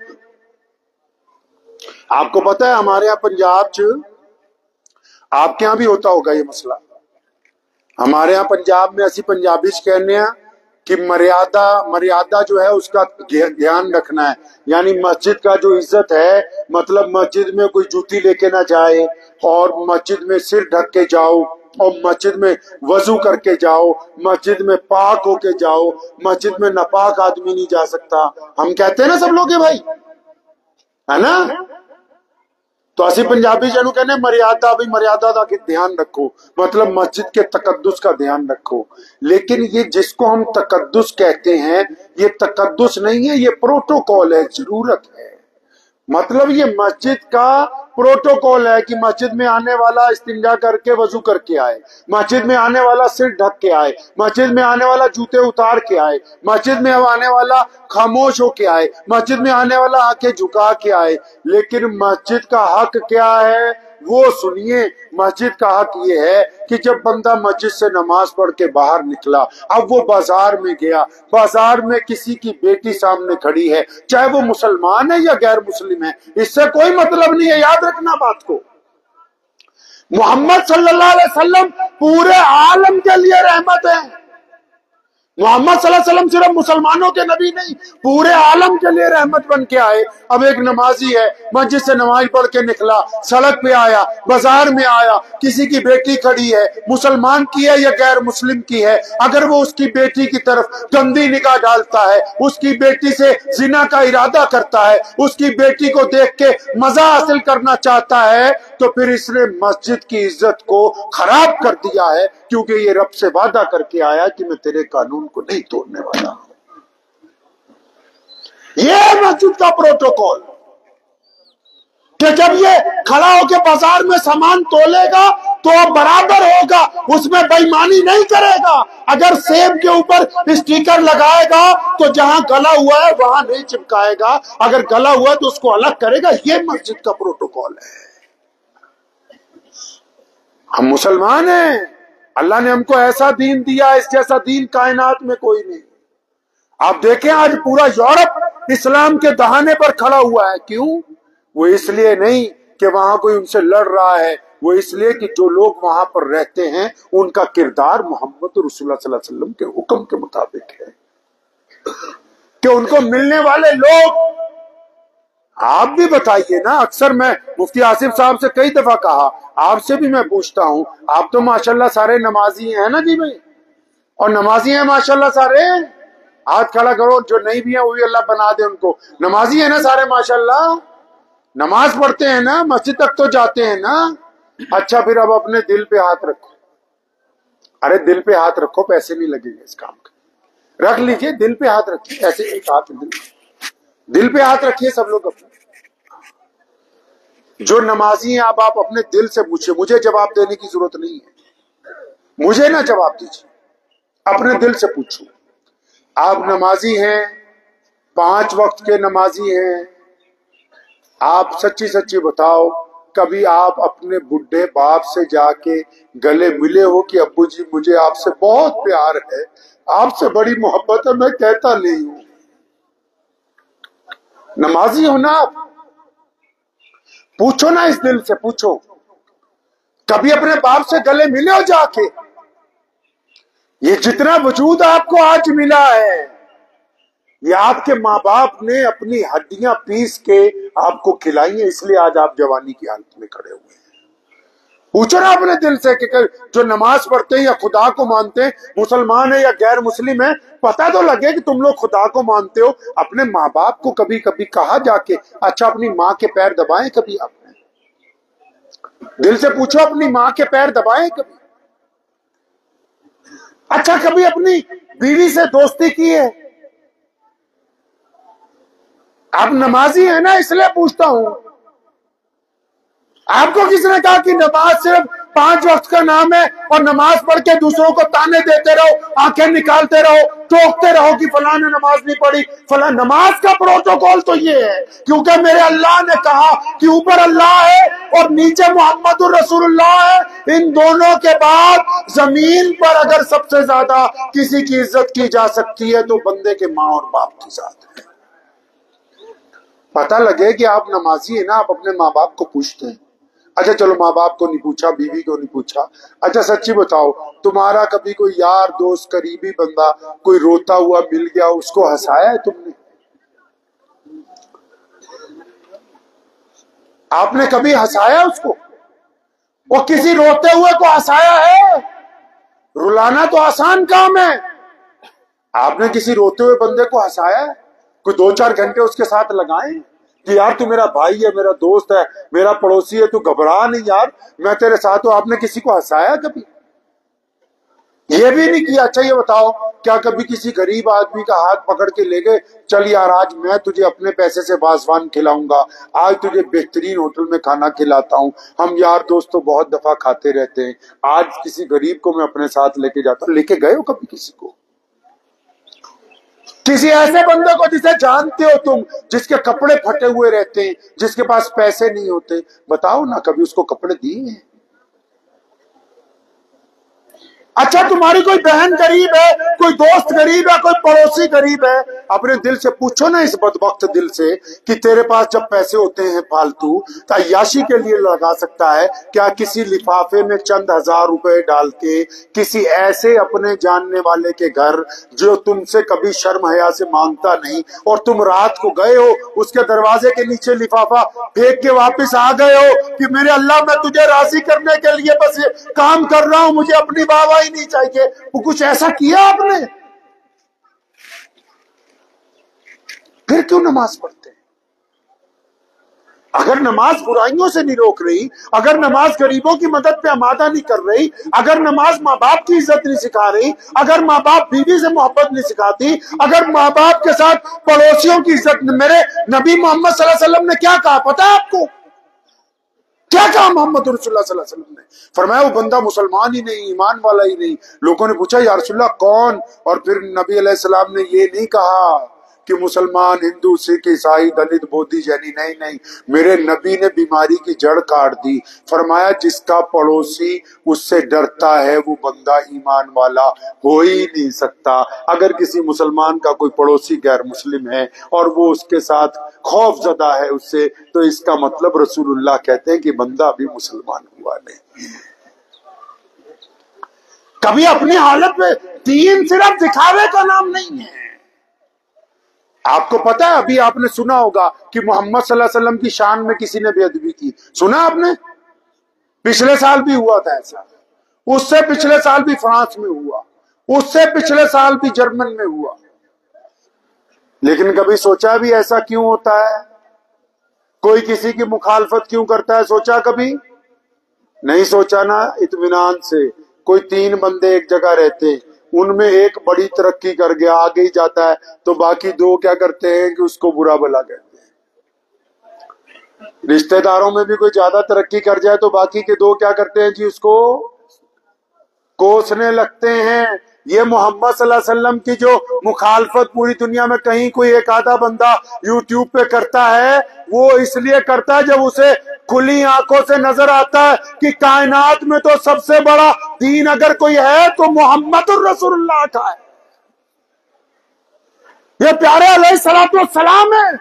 Speaker 1: آپ کو پتہ ہے ہمارے یہاں پنجاب چ، آپ کے یہاں بھی ہوتا ہوگا یہ مسئلہ، ہمارے یہاں پنجاب میں اسی پنجابی چ کہنے ہیں کہ مریادہ جو ہے اس کا دھیان رکھنا ہے. یعنی مسجد کا جو عزت ہے، مطلب مسجد میں کوئی جوتی لے کے نہ جائے، اور مسجد میں سر ڈھک کے جاؤ، اور مسجد میں وضو کر کے جاؤ، مسجد میں پاک ہو کے جاؤ، مسجد میں ناپاک آدمی نہیں جا سکتا. ہم کہتے ہیں نا سب لوگ یہ بھائی، ہے نا؟ تو اسی پنجابی جنوں کہنے مریادہ، بھی مریادہ دا کہ دھیان رکھو، مطلب مسجد کے تقدس کا دھیان رکھو. لیکن یہ جس کو ہم تقدس کہتے ہیں یہ تقدس نہیں ہے، یہ پروٹوکول ہے، ضرورت ہے. مطلب یہ مسجد کا پروٹوکول ہے کہ مسجد میں آنے والا استنجا کر کے وضو کر کے آئے، مسجد میں آنے والا سر ڈھک کے آئے، مسجد میں آنے والا جوتے اتار کے آئے، مسجد میں آنے والا خاموش ہو کے آئے، مسجد میں آنے والا آنکھیں جھکا کے آئے. لیکن مسجد کا حق کیا ہے وہ سنیے. مسجد کا حق یہ ہے کہ جب بندہ مسجد سے نماز پڑھ کے باہر نکلا، اب وہ بازار میں گیا، بازار میں کسی کی بیٹی سامنے کھڑی ہے، چاہے وہ مسلمان ہے یا غیر مسلم ہے، اس سے کوئی مطلب نہیں ہے. یاد رکھنا بات کو. محمد صلی اللہ علیہ وسلم پورے عالم کے لیے رحمت ہے. محمد صلی اللہ علیہ وسلم صرف مسلمانوں کے نبی نہیں، پورے عالم کے لیے رحمت بن کے آئے. اب ایک نمازی ہے، مسجد سے نماز پڑھ کے نکلا، سڑک پہ آیا، بازار میں آیا، کسی کی بیٹی کھڑی ہے، مسلمان کی ہے یا غیر مسلم کی ہے، اگر وہ اس کی بیٹی کی طرف گندی نگاہ ڈالتا ہے، اس کی بیٹی سے زنا کا ارادہ کرتا ہے، اس کی بیٹی کو دیکھ کے مزہ حاصل کرنا چاہتا ہے، تو پھر اس نے مسجد کی عزت کو خراب کر دیا ہے، کیونکہ یہ رب سے وعدہ کر کے آیا کہ میں تیرے قانون کو نہیں توڑنے والا ہوں. یہ مسجد کا پروٹوکول کہ جب یہ کھڑا ہو کے بازار میں سامان تولے گا تو برابر ہوگا، اس میں بے ایمانی نہیں کرے گا. اگر سیب کے اوپر اسٹیکر لگائے گا تو جہاں گلا ہوا ہے وہاں نہیں چپکائے گا، اگر گلا ہوا ہے تو اس کو الگ کرے گا. یہ مسجد کا پروٹوکول ہے. ہم مسلمان ہیں، اللہ نے ہم کو ایسا دین دیا، اس جیسا دین کائنات میں کوئی نہیں. آپ دیکھیں آج پورا یورپ اسلام کے دہانے پر کھڑا ہوا ہے. کیوں؟ وہ اس لیے نہیں کہ وہاں کوئی ان سے لڑ رہا ہے، وہ اس لیے کہ جو لوگ وہاں پر رہتے ہیں ان کا کردار محمد رسول اللہ صلی اللہ علیہ وسلم کے حکم کے مطابق ہے، کہ ان کو ملنے والے لوگ. آپ بھی بتائیے نا، اکثر میں مفتی آصف صاحب سے کئی دفعہ کہا، آپ سے بھی میں پوچھتا ہوں، آپ تو ماشاءاللہ سارے نمازی ہیں نا جی بھائی، اور نمازی ہیں ماشاءاللہ سارے، ہاتھ کھڑا کرو، جو نہیں بھی ہیں وہ بھی اللہ بنا دے ان کو. نمازی ہیں نا سارے ماشاءاللہ، نماز پڑھتے ہیں نا، مسجد تک تو جاتے ہیں نا. اچھا پھر اب اپنے دل پہ ہاتھ رکھو. ارے دل پہ ہاتھ رکھو، پیسے نہیں لگیں گے اس کام کا. رکھ لیجئے، دل پہ ہاتھ رکھیے، ایسے ایک ہاتھ دل. دل پہ ہاتھ رکھیے سب لوگ اپنے. جو نمازی ہیں اب آپ اپنے دل سے پوچھیں، مجھے جواب دینے کی ضرورت نہیں ہے، مجھے نہ جواب دیجیے، اپنے دل سے پوچھو. آپ نمازی ہیں، 5 وقت کے نمازی ہیں، آپ سچی سچی بتاؤ کبھی آپ اپنے بڈھے باپ سے جا کے گلے ملے ہو کہ ابو جی مجھے آپ سے بہت پیار ہے، آپ سے بڑی محبت ہے، میں کہتا نہیں ہوں؟ نمازی ہو نا آپ، پوچھو نا، اس دل سے پوچھو. کبھی اپنے باپ سے گلے ملے ہو جا کے؟ یہ جتنا وجود آپ کو آج ملا ہے، یہ آپ کے ماں باپ نے اپنی ہڈیاں پیس کے آپ کو کھلائی ہیں، اس لیے آج آپ جوانی کی حالت میں کھڑے ہوئے ہیں. پوچھو نا اپنے دل سے کہ جو نماز پڑھتے ہیں یا خدا کو مانتے ہیں، مسلمان ہیں یا غیر مسلم ہیں، پتہ تو لگے کہ تم لوگ خدا کو مانتے ہو. اپنے ماں باپ کو کبھی کبھی کہا جا کے اچھا اپنی ماں کے پیر دبائیں؟ کبھی آپ نے دل سے پوچھو، اپنی ماں کے پیر دبائیں کبھی؟ اچھا کبھی اپنی بیوی سے دوستی کی ہے؟ آپ نمازی ہیں نا، اس لیے پوچھتا ہوں. آپ کو کس نے کہا کہ نماز صرف 5 وقت کا نام ہے اور نماز پڑھ کے دوسروں کو تانے دیتے رہو، آنکھیں نکالتے رہو، ٹوکتے رہو کہ فلاں نے نماز نہیں پڑھی فلاں؟ نماز کا پروٹوکول تو یہ ہے، کیونکہ میرے اللہ نے کہا کہ اوپر اللہ ہے اور نیچے محمد الرسول اللہ ہے. ان دونوں کے بعد زمین پر اگر سب سے زیادہ کسی کی عزت کی جا سکتی ہے تو بندے کے ماں اور باپ کی ذات ہے. پتہ لگے کہ آپ نمازی ہیں نا، آپ اپنے ماں باپ کو پوچھتے ہیں. اچھا چلو ماں باپ کو نہیں پوچھا، بیوی کو نہیں پوچھا، اچھا سچی بتاؤ تمہارا کبھی کوئی یار دوست قریبی بندہ کوئی روتا ہوا مل گیا، اس کو ہنسایا ہے تم نے؟ آپ نے کبھی ہنسایا اس کو؟ وہ کسی روتے ہوئے کو ہنسایا ہے؟ رلانا تو آسان کام ہے. آپ نے کسی روتے ہوئے بندے کو ہنسایا ہے؟ کوئی 2-4 گھنٹے اس کے ساتھ لگائیں کہ یار تو میرا بھائی ہے، میرا دوست ہے، میرا پڑوسی ہے، تو گھبرا نہیں یار، میں تیرے ساتھ ہوں. آپ نے کسی کو ہنسایا کبھی؟ یہ بھی نہیں کیا. اچھا یہ بتاؤ کیا کبھی کسی غریب آدمی کا ہاتھ پکڑ کے لے گئے، چل یار آج میں تجھے اپنے پیسے سے وازوان کھلاؤں گا، آج تجھے بہترین ہوٹل میں کھانا کھلاتا ہوں، ہم یار دوست تو بہت دفعہ کھاتے رہتے ہیں، آج کسی غریب کو میں اپنے ساتھ لے کے جاتا ہوں؟ لے کے گئے ہو کبھی کسی کو؟ کسی ایسے بندے کو جسے جانتے ہو تم، جس کے کپڑے پھٹے ہوئے رہتے ہیں، جس کے پاس پیسے نہیں ہوتے، بتاؤ نا کبھی اس کو کپڑے دیے ہیں؟ اچھا تمہاری کوئی بہن غریب ہے، کوئی دوست غریب ہے، کوئی پڑوسی غریب ہے، اپنے دل سے پوچھو نا، اس بدبخت دل سے، کہ تیرے پاس جب پیسے ہوتے ہیں فالتو تو عیاشی کے لیے لگا سکتا ہے کیا کسی لفافے میں چند 1000 روپے ڈال کے کسی ایسے اپنے جاننے والے کے گھر جو تم سے کبھی شرم حیا سے مانگتا نہیں، اور تم رات کو گئے ہو اس کے دروازے کے نیچے لفافہ پھینک کے واپس آ گئے ہو کہ میرے اللہ میں تجھے راضی کرنے کے لیے بس یہ کام کر رہا ہوں، مجھے اپنی واہ نہیں چاہیے؟ وہ کچھ ایسا کیا آپ نے؟ پھر کیوں نماز پڑھتے ہیں؟ اگر نماز برائیوں سے نہیں روک رہی، اگر نماز غریبوں کی مدد پہ آمادہ نہیں کر رہی، اگر نماز ماں باپ کی عزت نہیں سکھا رہی، اگر ماں باپ بیوی سے محبت نہیں سکھاتی، اگر ماں باپ کے ساتھ پڑوسیوں کی عزت، میرے نبی محمد صلی اللہ علیہ وسلم نے کیا کہا پتا ہے آپ کو؟ کیا کہا محمد رسول اللہ صلی اللہ علیہ وسلم نے؟ فرمایا وہ بندہ مسلمان ہی نہیں، ایمان والا ہی نہیں. لوگوں نے پوچھا یا رسول اللہ کون؟ اور پھر نبی علیہ السلام نے یہ نہیں کہا کہ مسلمان، ہندو، سکھ، عیسائی، دلت، بودھی، جینی، نہیں، میرے نبی نے بیماری کی جڑ کاٹ دی. فرمایا جس کا پڑوسی اس سے ڈرتا ہے وہ بندہ ایمان والا ہو ہی نہیں سکتا. اگر کسی مسلمان کا کوئی پڑوسی غیر مسلم ہے اور وہ اس کے ساتھ خوف زدہ ہے اس سے، تو اس کا مطلب رسول اللہ کہتے ہیں کہ بندہ ابھی مسلمان ہوا نہیں. کبھی اپنی حالت میں دین صرف دکھاوے کا نام نہیں ہے. آپ کو پتا ہے ابھی آپ نے سنا ہوگا کہ محمد صلی اللہ علیہ وسلم کی شان میں کسی نے بے ادبی کی، سنا آپ نے؟ پچھلے سال بھی ہوا تھا ایسا، اس سے پچھلے سال بھی فرانس میں ہوا، اس سے پچھلے سال بھی جرمن میں ہوا. لیکن کبھی سوچا بھی ایسا کیوں ہوتا ہے؟ کوئی کسی کی مخالفت کیوں کرتا ہے؟ سوچا کبھی نہیں؟ سوچا نا. اطمینان سے کوئی 3 بندے ایک جگہ رہتے، ان میں ایک بڑی ترقی کر گیا، آگے ہی جاتا ہے، تو باقی دو کیا کرتے ہیں کہ اس کو برا بھلا کہتے ہیں۔ رشتہ داروں میں بھی کوئی زیادہ ترقی کر جائے تو باقی کے دو کیا کرتے ہیں جی، اس کو کوسنے لگتے ہیں۔ یہ محمد صلی اللہ علیہ وسلم کی جو مخالفت پوری دنیا میں کہیں کوئی ایک آدھا بندہ یوٹیوب پہ کرتا ہے، وہ اس لیے کرتا ہے جب اسے کھلی آنکھوں سے نظر آتا ہے کہ کائنات میں تو سب سے بڑا دین اگر کوئی ہے تو محمد الرسول اللہ کا ہے، یہ پیارے علیہ الصلوۃ والسلام ہے،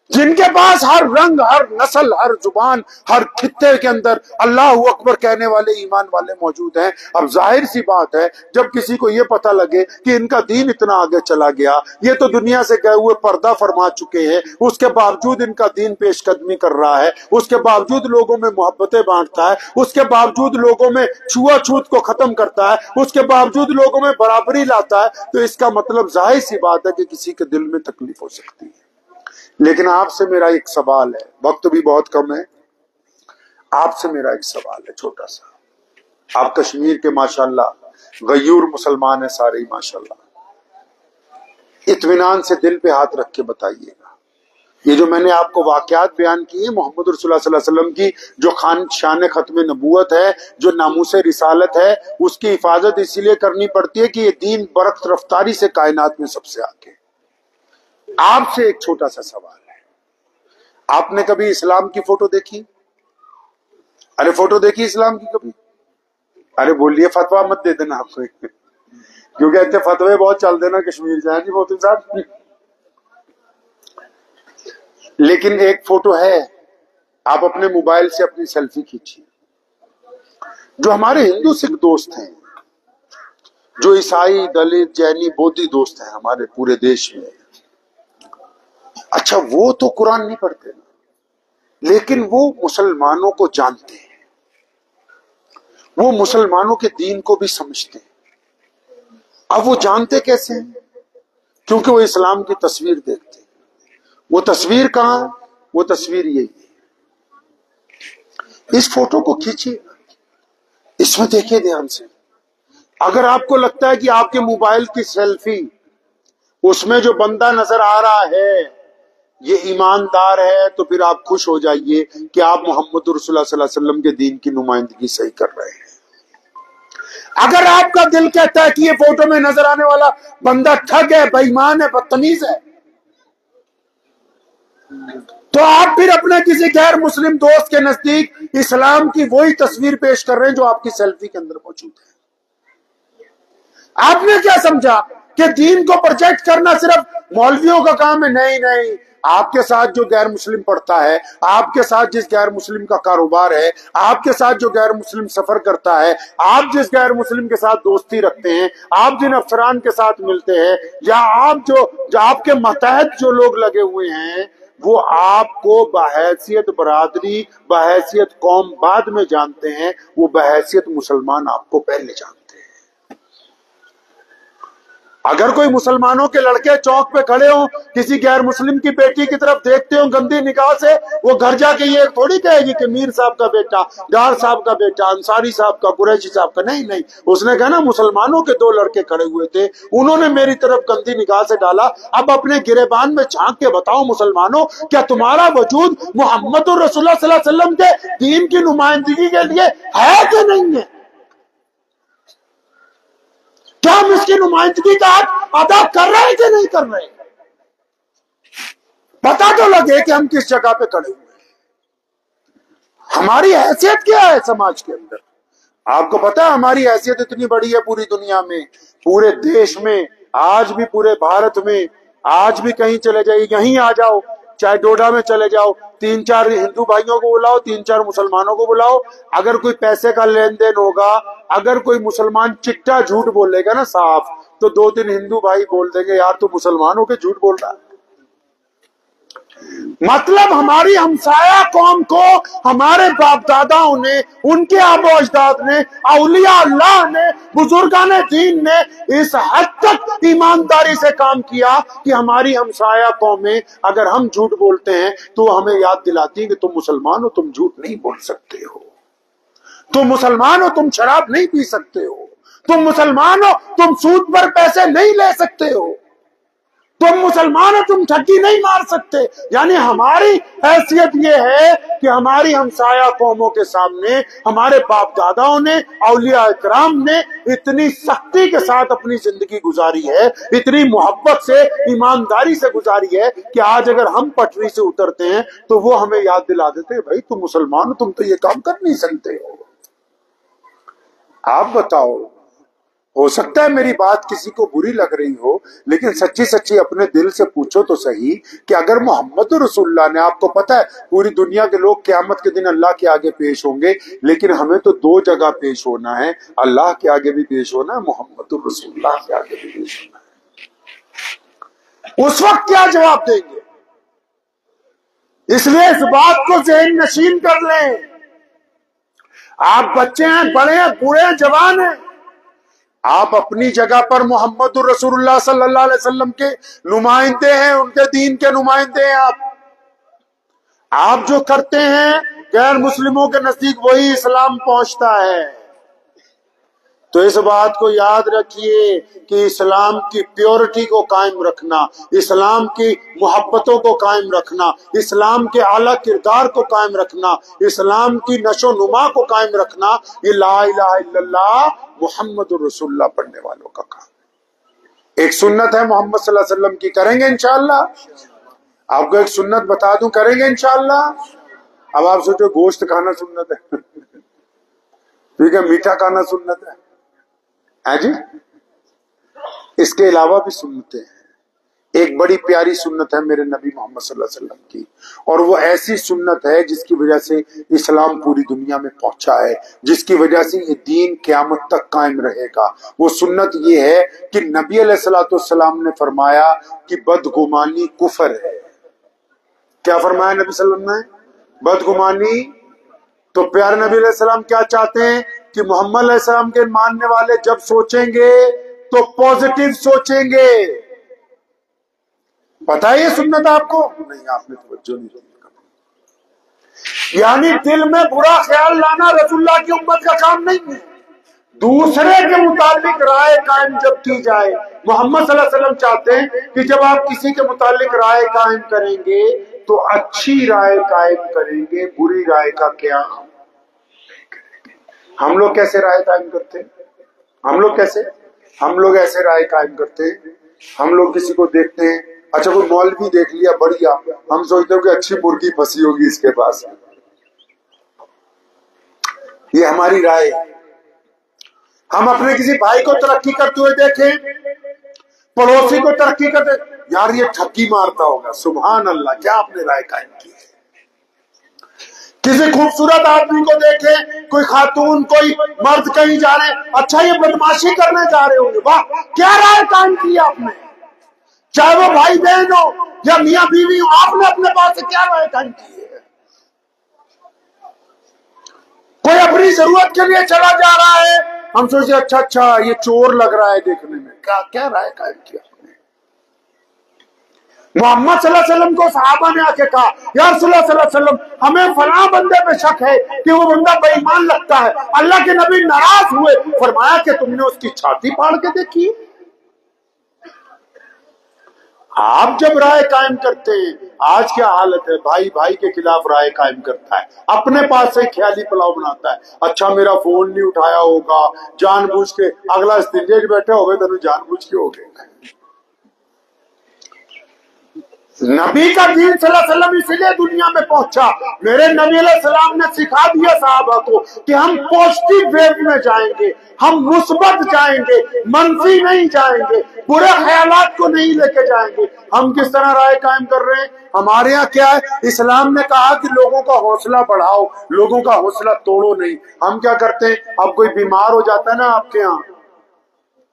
Speaker 1: جن کے پاس ہر رنگ، ہر نسل، ہر زبان، ہر خطے کے اندر اللہ اکبر کہنے والے ایمان والے موجود ہیں۔ اب ظاہر سی بات ہے جب کسی کو یہ پتہ لگے کہ ان کا دین اتنا آگے چلا گیا، یہ تو دنیا سے گئے ہوئے پردہ فرما چکے ہیں، اس کے باوجود ان کا دین پیش قدمی کر رہا ہے، اس کے باوجود لوگوں میں محبتیں بانٹتا ہے، اس کے باوجود لوگوں میں چھوا چھوت کو ختم کرتا ہے، اس کے باوجود لوگوں میں برابری لاتا ہے، تو اس کا مطلب ظاہر سی بات ہے کہ کسی کے دل میں تکلیف ہو سکتی ہے۔ لیکن آپ سے میرا ایک سوال ہے، وقت بھی بہت کم ہے، آپ سے میرا ایک سوال ہے چھوٹا سا۔ آپ کشمیر کے ماشاءاللہ غیور مسلمان ہیں سارے ہی ماشاءاللہ، اطمینان سے دل پہ ہاتھ رکھ کے بتائیے گا، یہ جو میں نے آپ کو واقعات بیان کی ہیں محمد رسول اللہ صلی اللہ علیہ وسلم کی، جو شان ختم نبوت ہے، جو ناموس رسالت ہے، اس کی حفاظت اسی لیے کرنی پڑتی ہے کہ یہ دین برقت رفتاری سے کائنات میں سب سے آگے۔ آپ سے ایک چھوٹا سا سوال ہے، آپ نے کبھی اسلام کی فوٹو دیکھی؟ ارے فوٹو دیکھی اسلام کی کبھی؟ ارے بولیے، فتویٰ مت دے دینا آپ کو، کیونکہ اتنے فتوے بہت چل دینا کشمیر جائیں جی موتی صاحب۔ لیکن ایک فوٹو ہے، آپ اپنے موبائل سے اپنی سیلفی کھینچیے۔ جو ہمارے ہندو سکھ دوست ہیں، جو عیسائی، دلت، جینی، بودھی دوست ہیں ہمارے پورے دیش میں، اچھا وہ تو قرآن نہیں پڑھتے نا، لیکن وہ مسلمانوں کو جانتے ہیں، وہ مسلمانوں کے دین کو بھی سمجھتے ہیں۔ اب وہ جانتے کیسے ہیں؟ کیونکہ وہ اسلام کی تصویر دیکھتے ہیں۔ وہ تصویر کہاں؟ وہ تصویر یہی ہے۔ اس فوٹو کو کھینچیے، اس میں دیکھیں دھیان سے۔ اگر آپ کو لگتا ہے کہ آپ کے موبائل کی سیلفی، اس میں جو بندہ نظر آ رہا ہے یہ ایماندار ہے، تو پھر آپ خوش ہو جائیے کہ آپ محمد رسول اللہ صلی اللہ علیہ وسلم کے دین کی نمائندگی صحیح کر رہے ہیں۔ اگر آپ کا دل کہتا ہے کہ یہ فوٹو میں نظر آنے والا بندہ ٹھگ ہے، بے ایمان ہے، بدتمیز ہے، تو آپ پھر اپنے کسی غیر مسلم دوست کے نزدیک اسلام کی وہی تصویر پیش کر رہے ہیں جو آپ کی سیلفی کے اندر موجود ہے۔ آپ نے کیا سمجھا کہ دین کو پروجیکٹ کرنا صرف مولویوں کا کام ہے؟ نہیں نہیں، آپ کے ساتھ جو غیر مسلم پڑھتا ہے، آپ کے ساتھ جس غیر مسلم کا کاروبار ہے، آپ کے ساتھ جو غیر مسلم سفر کرتا ہے، آپ جس غیر مسلم کے ساتھ دوستی رکھتے ہیں، آپ جن افسران کے ساتھ ملتے ہیں، یا آپ جو آپ کے ماتحت جو لوگ لگے ہوئے ہیں، وہ آپ کو بحیثیت برادری، بحیثیت قوم بعد میں جانتے ہیں، وہ بحیثیت مسلمان آپ کو پہلے جانتے ہیں۔ اگر کوئی مسلمانوں کے لڑکے چوک پہ کھڑے ہوں، کسی غیر مسلم کی بیٹی کی طرف دیکھتے ہوں گندی نگاہ سے، وہ گھر جا کے یہ تھوڑی کہے گی کہ میر صاحب کا بیٹا، ڈار صاحب کا بیٹا، انصاری صاحب کا، قریشی صاحب کا۔ نہیں نہیں، اس نے کہا نا مسلمانوں کے دو لڑکے کھڑے ہوئے تھے، انہوں نے میری طرف گندی نگاہ سے ڈالا، اب اپنے گریبان میں جھانک کے بتاؤ مسلمانوں، کیا تمہارا وجود محمد الرسول اللہ صلی اللہ علیہ وسلم کے دین کی نمائندگی کے لیے ہے کہ نہیں ہے؟ کیا ہم اس کی نمائندگی کا حق ادا کر رہے ہیں کہ نہیں کر رہے؟ پتہ تو لگے کہ ہم کس جگہ پہ کھڑے ہوئے ہیں، ہماری حیثیت کیا ہے سماج کے اندر۔ آپ کو پتا ہے ہماری حیثیت اتنی بڑی ہے پوری دنیا میں، پورے دیش میں، آج بھی پورے بھارت میں، آج بھی کہیں چلے جائیے، یہیں آ جاؤ، چاہے ڈوڈا میں چلے جاؤ، 3-4 ہندو بھائیوں کو بلاؤ، 3-4 مسلمانوں کو بلاؤ، اگر کوئی پیسے کا لین دین ہوگا، اگر کوئی مسلمان چٹا جھوٹ بولے گا نا صاف، تو 2-3 ہندو بھائی بول دیں گے یار تو مسلمانوں کے جھوٹ بول رہا ہے۔ مطلب ہماری ہمسایہ قوم کو ہمارے باپ داداؤں نے، ان کے آبا و اجداد نے، اولیاء اللہ نے، بزرگان دین نے اس حد تک ایمانداری سے کام کیا کہ ہماری ہمسایہ قومیں اگر ہم جھوٹ بولتے ہیں تو ہمیں یاد دلاتی ہیں کہ تم مسلمان ہو، تم جھوٹ نہیں بول سکتے ہو، تم مسلمان ہو، تم شراب نہیں پی سکتے ہو، تم مسلمان ہو، تم سود پر پیسے نہیں لے سکتے ہو، تم مسلمان ہو، تم ٹھگی نہیں مار سکتے۔ یعنی ہماری حیثیت یہ ہے کہ ہماری ہمسایہ قوموں کے سامنے ہمارے باپ داداؤں نے، اولیاء اکرام نے اتنی سختی کے ساتھ اپنی زندگی گزاری ہے، اتنی محبت سے، ایمانداری سے گزاری ہے کہ آج اگر ہم پٹری سے اترتے ہیں تو وہ ہمیں یاد دلا دیتے ہیں بھائی تم مسلمان ہو، تم تو یہ کام کر نہیں سکتے ہو۔ آپ بتاؤ، ہو سکتا ہے میری بات کسی کو بری لگ رہی ہو، لیکن سچی سچی اپنے دل سے پوچھو تو صحیح کہ اگر محمد رسول اللہ نے، آپ کو پتا ہے پوری دنیا کے لوگ قیامت کے دن اللہ کے آگے پیش ہوں گے، لیکن ہمیں تو دو جگہ پیش ہونا ہے، اللہ کے آگے بھی پیش ہونا ہے، محمد رسول اللہ کے آگے بھی پیش ہونا ہے۔ اس وقت کیا جواب دیں گے؟ اس لیے اس بات کو ذہن نشین کر لیں۔ آپ بچے ہیں، بڑے ہیں، بوڑھے ہیں، جوان ہیں، آپ اپنی جگہ پر محمد الرسول اللہ صلی اللہ علیہ وسلم کے نمائندے ہیں، ان کے دین کے نمائندے ہیں۔ آپ جو کرتے ہیں غیر مسلموں کے نزدیک وہی اسلام پہنچتا ہے۔ تو اس بات کو یاد رکھیے کہ اسلام کی پیورٹی کو قائم رکھنا، اسلام کی محبتوں کو قائم رکھنا، اسلام کے اعلیٰ کردار کو قائم رکھنا، اسلام کی نشو و نما کو قائم رکھنا، یہ لا الہ الا اللہ محمد الرسول اللہ پڑھنے والوں کا کام۔ ایک سنت ہے محمد صلی اللہ علیہ وسلم کی، کریں گے انشاءاللہ؟ آپ کو ایک سنت بتا دوں، کریں گے انشاءاللہ؟ اب آپ سوچو گوشت کھانا سنت ہے، ٹھیک ہے، میٹھا کھانا سنت ہے جی، اس کے علاوہ بھی سنتیں ہیں۔ ایک بڑی پیاری سنت ہے میرے نبی محمد صلی اللہ علیہ وسلم کی، اور وہ ایسی سنت ہے جس کی وجہ سے اسلام پوری دنیا میں پہنچا ہے، جس کی وجہ سے یہ دین قیامت تک قائم رہے گا۔ وہ سنت یہ ہے کہ نبی علیہ الصلوۃ والسلام نے فرمایا کہ بدگمانی کفر ہے۔ کیا فرمایا نبی صلی اللہ علیہ وسلم نے؟ بدگمانی۔ تو پیارے نبی علیہ السلام کیا چاہتے ہیں کہ محمد علیہ السلام کے ماننے والے جب سوچیں گے تو پوزیٹو سوچیں گے۔ پتہ ہے یہ سنت آپ کو؟ نہیں، آپ نے توجہ نہیں دی۔ یعنی دل میں برا خیال لانا رسول اللہ کی امت کا کام نہیں ہے۔ دوسرے کے متعلق رائے قائم جب کی جائے، محمد صلی اللہ علیہ وسلم چاہتے ہیں کہ جب آپ کسی کے متعلق رائے قائم کریں گے تو اچھی رائے قائم کریں گے، بری رائے کا کیا؟ ہم لوگ کیسے رائے قائم کرتے ہیں؟ ہم لوگ ایسے رائے قائم کرتے ہیں، ہم لوگ کسی کو دیکھتے ہیں، اچھا کوئی مولوی دیکھ لیا بڑھیا، ہم سوچتے ہیں کہ اچھی مرغی پھنسی ہوگی اس کے پاس، یہ ہماری رائے۔ ہم اپنے کسی بھائی کو ترقی کرتے ہوئے دیکھیں، پڑوسی کو ترقی کرتے، یار یہ ٹھگی مارتا ہوگا، سبحان اللہ، کیا آپ نے رائے قائم کی ہے؟ کسی خوبصورت آدمی کو دیکھیں، کوئی خاتون، کوئی مرد کہیں جا رہے ہیں، اچھا یہ بدماشی کرنے جا رہے ہوں گے، واہ کیا رائے قائم کی آپ نے؟ چاہے وہ بھائی بہن ہو یا میاں بیوی ہو، آپ نے اپنے پاس سے کیا رائے قائم کی ہے؟ کوئی اپنی ضرورت کے لیے چلا جا رہا ہے، ہم سوچے اچھا یہ چور لگ رہا ہے دیکھنے میں، کیا رائے قائم کیا؟ محمد صلی اللہ علیہ وسلم کو صحابہ نے آ کے کہا، یا رسول اللہ صلی اللہ علیہ وسلم ہمیں فلاں بندے پہ شک ہے کہ وہ بندہ بے ایمان لگتا ہے۔ اللہ کے نبی ناراض ہوئے، فرمایا کہ تم نے اس کی چھاتی پھاڑ کے دیکھی؟ آپ جب رائے قائم کرتے ہیں، آج کیا حالت ہے، بھائی بھائی کے خلاف رائے قائم کرتا ہے، اپنے پاس سے خیالی پلاؤ بناتا ہے، اچھا میرا فون نہیں اٹھایا ہوگا، جان بوجھ کے، اگلا اسٹیج بیٹھے ہوئے تو جان بوجھ کے ہو گئے۔ نبی کا دین صلی اللہ علیہ وسلم اسی لیے دنیا میں پہنچا۔ میرے نبی علیہ السلام نے سکھا دیا صحابہ کو کہ ہم پازیٹیو ویو میں جائیں گے، ہم مثبت جائیں گے، منفی نہیں جائیں گے، برے خیالات کو نہیں لے کے جائیں گے۔ ہم کس طرح رائے قائم کر رہے ہیں؟ ہمارے ہاں کیا ہے، اسلام نے کہا کہ لوگوں کا حوصلہ بڑھاؤ، لوگوں کا حوصلہ توڑو نہیں۔ ہم کیا کرتے ہیں، اب کوئی بیمار ہو جاتا ہے نا آپ کے ہاں،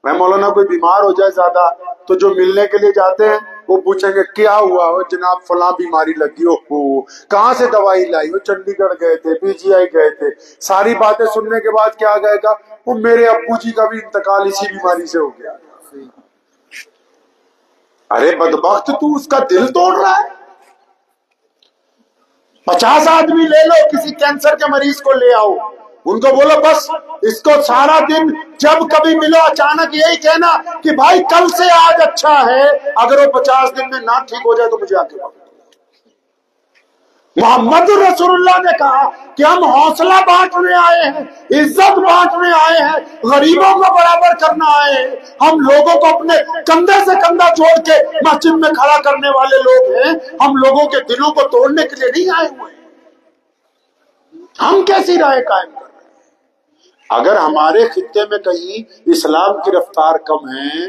Speaker 1: میں مولانا کوئی بیمار ہو جائے زیادہ تو جو ملنے کے لیے جاتے ہیں وہ پوچھیں گے کیا ہوا ہو جناب، فلاں بیماری لگی ہو، کہاں سے دوائی لائی ہو، چنڈی گڑھ گئے تھے، پی جی آئی گئے تھے۔ ساری باتیں سننے کے بعد کیا گئے گا، وہ میرے ابو جی کا بھی انتقال اسی بیماری سے ہو گیا۔ ارے بدبخت، تو اس کا دل توڑ رہا ہے۔ 50 آدمی لے لو، کسی کینسر کے مریض کو لے آؤ، ان کو بولو بس اس کو سارا دن جب کبھی ملو اچانک یہی کہنا کہ بھائی کل سے آج اچھا ہے، اگر وہ 50 دن میں نہ ٹھیک ہو جائے تو مجھے آ کے بتاؤ۔ محمد رسول اللہ نے کہا کہ ہم حوصلہ بانٹنے آئے ہیں، عزت بانٹنے آئے ہیں، غریبوں کو برابر کرنا آئے ہیں، ہم لوگوں کو اپنے کندھے سے کندھا جوڑ کے مسجد میں کھڑا کرنے والے لوگ ہیں، ہم لوگوں کے دلوں کو توڑنے کے لیے نہیں آئے ہوئے۔ ہم کیسی رائے قائم کر رہے ہیں؟ اگر ہمارے خطے میں کہیں اسلام کی رفتار کم ہے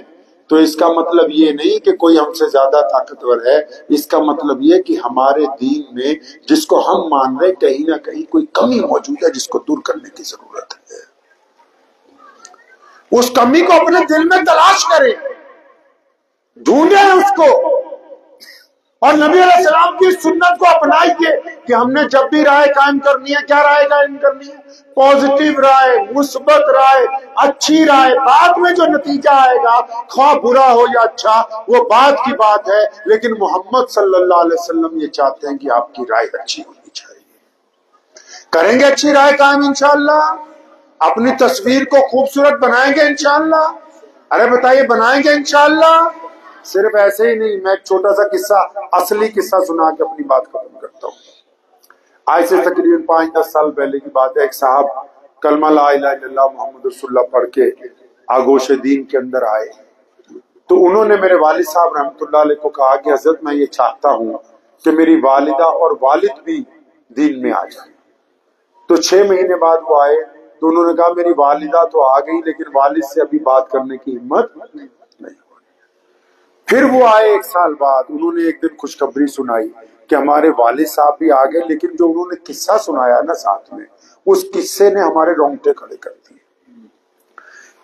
Speaker 1: تو اس کا مطلب یہ نہیں کہ کوئی ہم سے زیادہ طاقتور ہے، اس کا مطلب یہ کہ ہمارے دین میں جس کو ہم مان رہے کہیں نہ کہیں کوئی کمی موجود ہے جس کو دور کرنے کی ضرورت ہے۔ اس کمی کو اپنے دل میں تلاش کریں، ڈھونڈیں اس کو، اور نبی علیہ السلام کی سنت کو اپنائیے کہ ہم نے جب بھی رائے قائم کرنی ہے، کیا رائے قائم کرنی ہے؟ پازیٹیو رائے، مثبت رائے، اچھی رائے۔ بعد میں جو نتیجہ آئے گا خواہ برا ہو یا اچھا وہ بعد کی بات ہے، لیکن محمد صلی اللہ علیہ وسلم یہ چاہتے ہیں کہ آپ کی رائے اچھی ہونی چاہیے۔ کریں گے اچھی رائے قائم انشاءاللہ، اپنی تصویر کو خوبصورت بنائیں گے انشاءاللہ۔ ارے بتائیے بنائیں گے انشاءاللہ؟ صرف ایسے ہی نہیں، میں ایک چھوٹا سا قصہ، اصلی قصہ سنا کے اپنی بات ختم کرتا ہوں۔ آج سے تقریباً 5-10 سال پہلے کی بات ہے، ایک صاحب کلمہ لا الہ الا اللہ محمد رسول اللہ پڑھ کے آگوش دین کے اندر آئے، تو انہوں نے میرے والد صاحب رحمۃ اللہ علیہ کو کہا کہ حضرت میں یہ چاہتا ہوں کہ میری والدہ اور والد بھی دین میں آ جائیں۔ تو 6 مہینے بعد وہ آئے تو انہوں نے کہا میری والدہ تو آ گئی لیکن والد سے ابھی بات کرنے کی ہمت نہیں۔ پھر وہ آئے 1 سال بعد، انہوں نے ایک دن خوشخبری سنائی کہ ہمارے والد صاحب بھی آ گئے، لیکن جو انہوں نے قصہ سنایا نا ساتھ میں، اس قصے نے ہمارے رونگٹے کھڑے کر دیے۔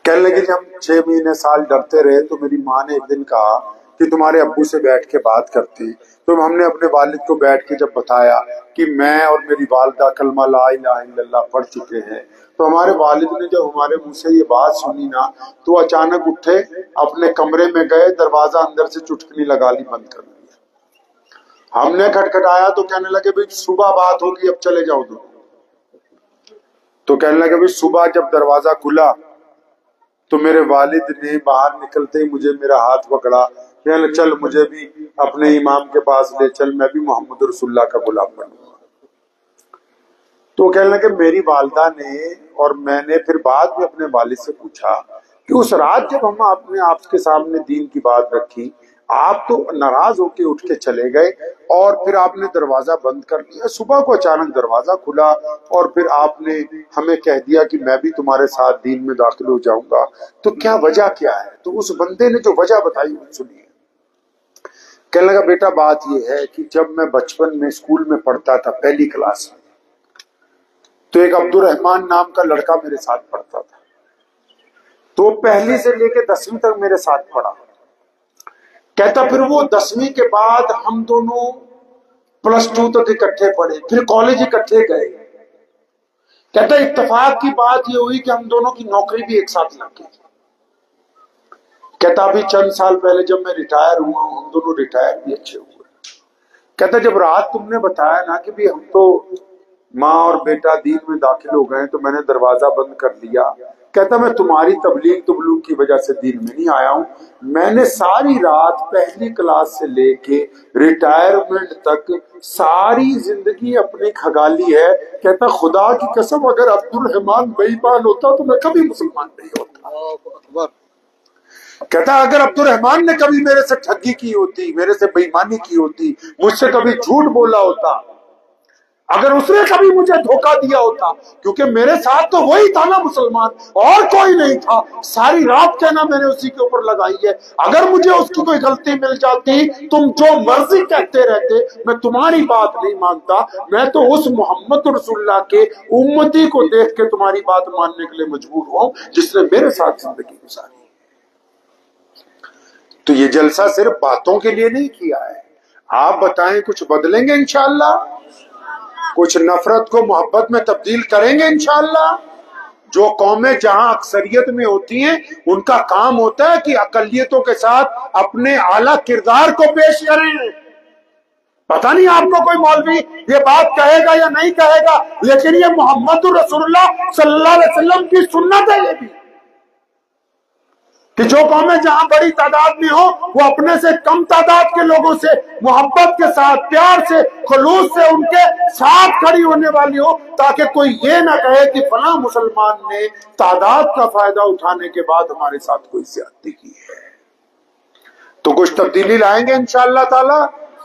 Speaker 1: کہنے لگے کہ ہم 6 مہینے سال ڈرتے رہے، تو میری ماں نے ایک دن کہا کہ تمہارے ابو سے بیٹھ کے بات کرتی، تو ہم نے اپنے والد کو بیٹھ کے جب بتایا کہ میں اور میری والدہ کلمہ لا الہ الا اللہ پڑھ چکے ہیں، تو ہمارے والد نے جب ہمارے منہ سے یہ بات سنی نا تو اچانک اٹھے، اپنے کمرے میں گئے، دروازہ اندر سے چٹکنی لگا لی، بند کر دیا۔ ہم نے کھٹکھٹایا تو کہنے لگے بھائی صبح بات ہوگی، اب چلے جاؤ دو۔ تو کہنے لگے بھائی صبح جب دروازہ کھلا تو میرے والد نے باہر نکلتے ہی مجھے میرا ہاتھ پکڑا، کہنے چل مجھے بھی اپنے امام کے پاس لے چل، میں بھی محمد رسول اللہ کا غلام بنوں گا۔ تو کہنے لگے میری والدہ نے اور میں نے پھر بعد میں اپنے والد سے پوچھا کہ اس رات جب ہم اپنے آپ کے سامنے دین کی بات رکھی، آپ تو ناراض ہو کے اٹھ کے چلے گئے اور پھر آپ نے دروازہ بند کر لیا، صبح کو اچانک دروازہ کھلا اور پھر آپ نے ہمیں کہہ دیا کہ میں بھی تمہارے ساتھ دین میں داخل ہو جاؤں گا، تو کیا وجہ کیا ہے؟ تو اس بندے نے جو وجہ بتائی وہ سنیے۔ کہنے لگا بیٹا بات یہ ہے کہ جب میں بچپن میں اسکول میں پڑھتا تھا 1 کلاس میں، تو ایک عبد الرحمان نام کا لڑکا میرے ساتھ پڑھتا تھا، تو 1 سے لے کے 10ویں تک میرے ساتھ پڑھا۔ کہتا پھر وہ 10ویں کے بعد ہم دونوں +2 تک اکٹھے پڑھے، پھر کالج اکٹھے گئے۔ کہتا اتفاق کی بات یہ ہوئی کہ ہم دونوں کی نوکری بھی ایک ساتھ لگ گئی۔ کہتا ابھی چند سال پہلے جب میں ریٹائر ہوا ہوں، ہم دونوں ریٹائر بھی اچھے ہوئے۔ کہتا جب رات تم نے بتایا نا کہ بھی ہم تو ماں اور بیٹا دین میں داخل ہو گئے تو میں نے دروازہ بند کر لیا۔ کہتا میں تمہاری تبلیغ کی وجہ سے دین میں نہیں آیا ہوں، میں نے ساری رات 1 کلاس سے لے کے ریٹائرمنٹ تک ساری زندگی اپنی کھگالی ہے۔ کہتا خدا کی قسم اگر عبد الرحمان بے ایمان ہوتا تو میں کبھی مسلمان نہیں ہوتا۔ کہتا اگر عبد الرحمان نے کبھی میرے سے ٹھگی کی ہوتی، میرے سے بے ایمانی کی ہوتی، مجھ سے کبھی جھوٹ بولا ہوتا، اگر اس نے کبھی مجھے دھوکہ دیا ہوتا، کیونکہ میرے ساتھ تو وہی تھا نا مسلمان، اور کوئی نہیں تھا، ساری رات کہنا میں نے اسی کے اوپر لگائی ہے، اگر مجھے اس کی کوئی غلطی مل جاتی، تم جو مرضی کہتے رہتے، میں تمہاری بات نہیں مانتا، میں تو اس محمد رسول اللہ کے امتی کو دیکھ کے تمہاری بات ماننے کے لیے مجبور ہوا ہوں جس نے میرے ساتھ زندگی گزاری۔ تو یہ جلسہ صرف باتوں کے لیے نہیں کیا ہے، آپ بتائیں کچھ بدلیں گے انشاءاللہ؟ کچھ نفرت کو محبت میں تبدیل کریں گے انشاءاللہ؟ جو قومیں جہاں اکثریت میں ہوتی ہیں ان کا کام ہوتا ہے کہ اقلیتوں کے ساتھ اپنے اعلیٰ کردار کو پیش کریں، پتہ نہیں آپ کو کوئی مولوی یہ بات کہے گا یا نہیں کہے گا، لیکن یہ محمد رسول اللہ صلی اللہ علیہ وسلم کی سنت ہے یہ بھی، کہ جو قومیں جہاں بڑی تعداد میں ہو وہ اپنے سے کم تعداد کے لوگوں سے محبت کے ساتھ، پیار سے، خلوص سے ان کے ساتھ کھڑی ہونے والی ہو، تاکہ کوئی یہ نہ کہے کہ فلاں مسلمان نے تعداد کا فائدہ اٹھانے کے بعد ہمارے ساتھ کوئی زیادتی کی ہے۔ تو کچھ تبدیلی لائیں گے انشاءاللہ تعالی۔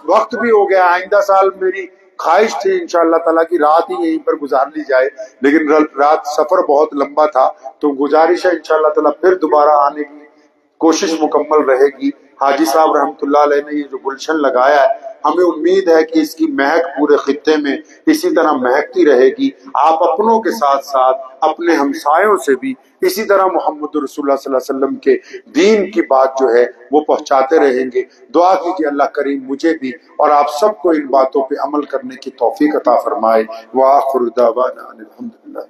Speaker 1: وقت بھی ہو گیا، آئندہ سال میری خواہش تھی انشاءاللہ تعالیٰ کی رات ہی یہیں پر گزار لی جائے، لیکن رات سفر بہت لمبا تھا، تو گزارش ہے انشاءاللہ تعالیٰ پھر دوبارہ آنے کی کوشش مکمل رہے گی۔ حاجی صاحب رحمۃ اللہ علیہ نے یہ جو گلشن لگایا ہے، ہمیں امید ہے کہ اس کی مہک پورے خطے میں اسی طرح مہکتی رہے گی۔ آپ اپنوں کے ساتھ ساتھ اپنے ہمسایوں سے بھی اسی طرح محمد رسول اللہ صلی اللہ علیہ وسلم کے دین کی بات جو ہے وہ پہنچاتے رہیں گے۔ دعا کیجیے اللہ کریم مجھے بھی اور آپ سب کو ان باتوں پہ عمل کرنے کی توفیق عطا فرمائے۔ وآخر دعوانا ان الحمدللہ۔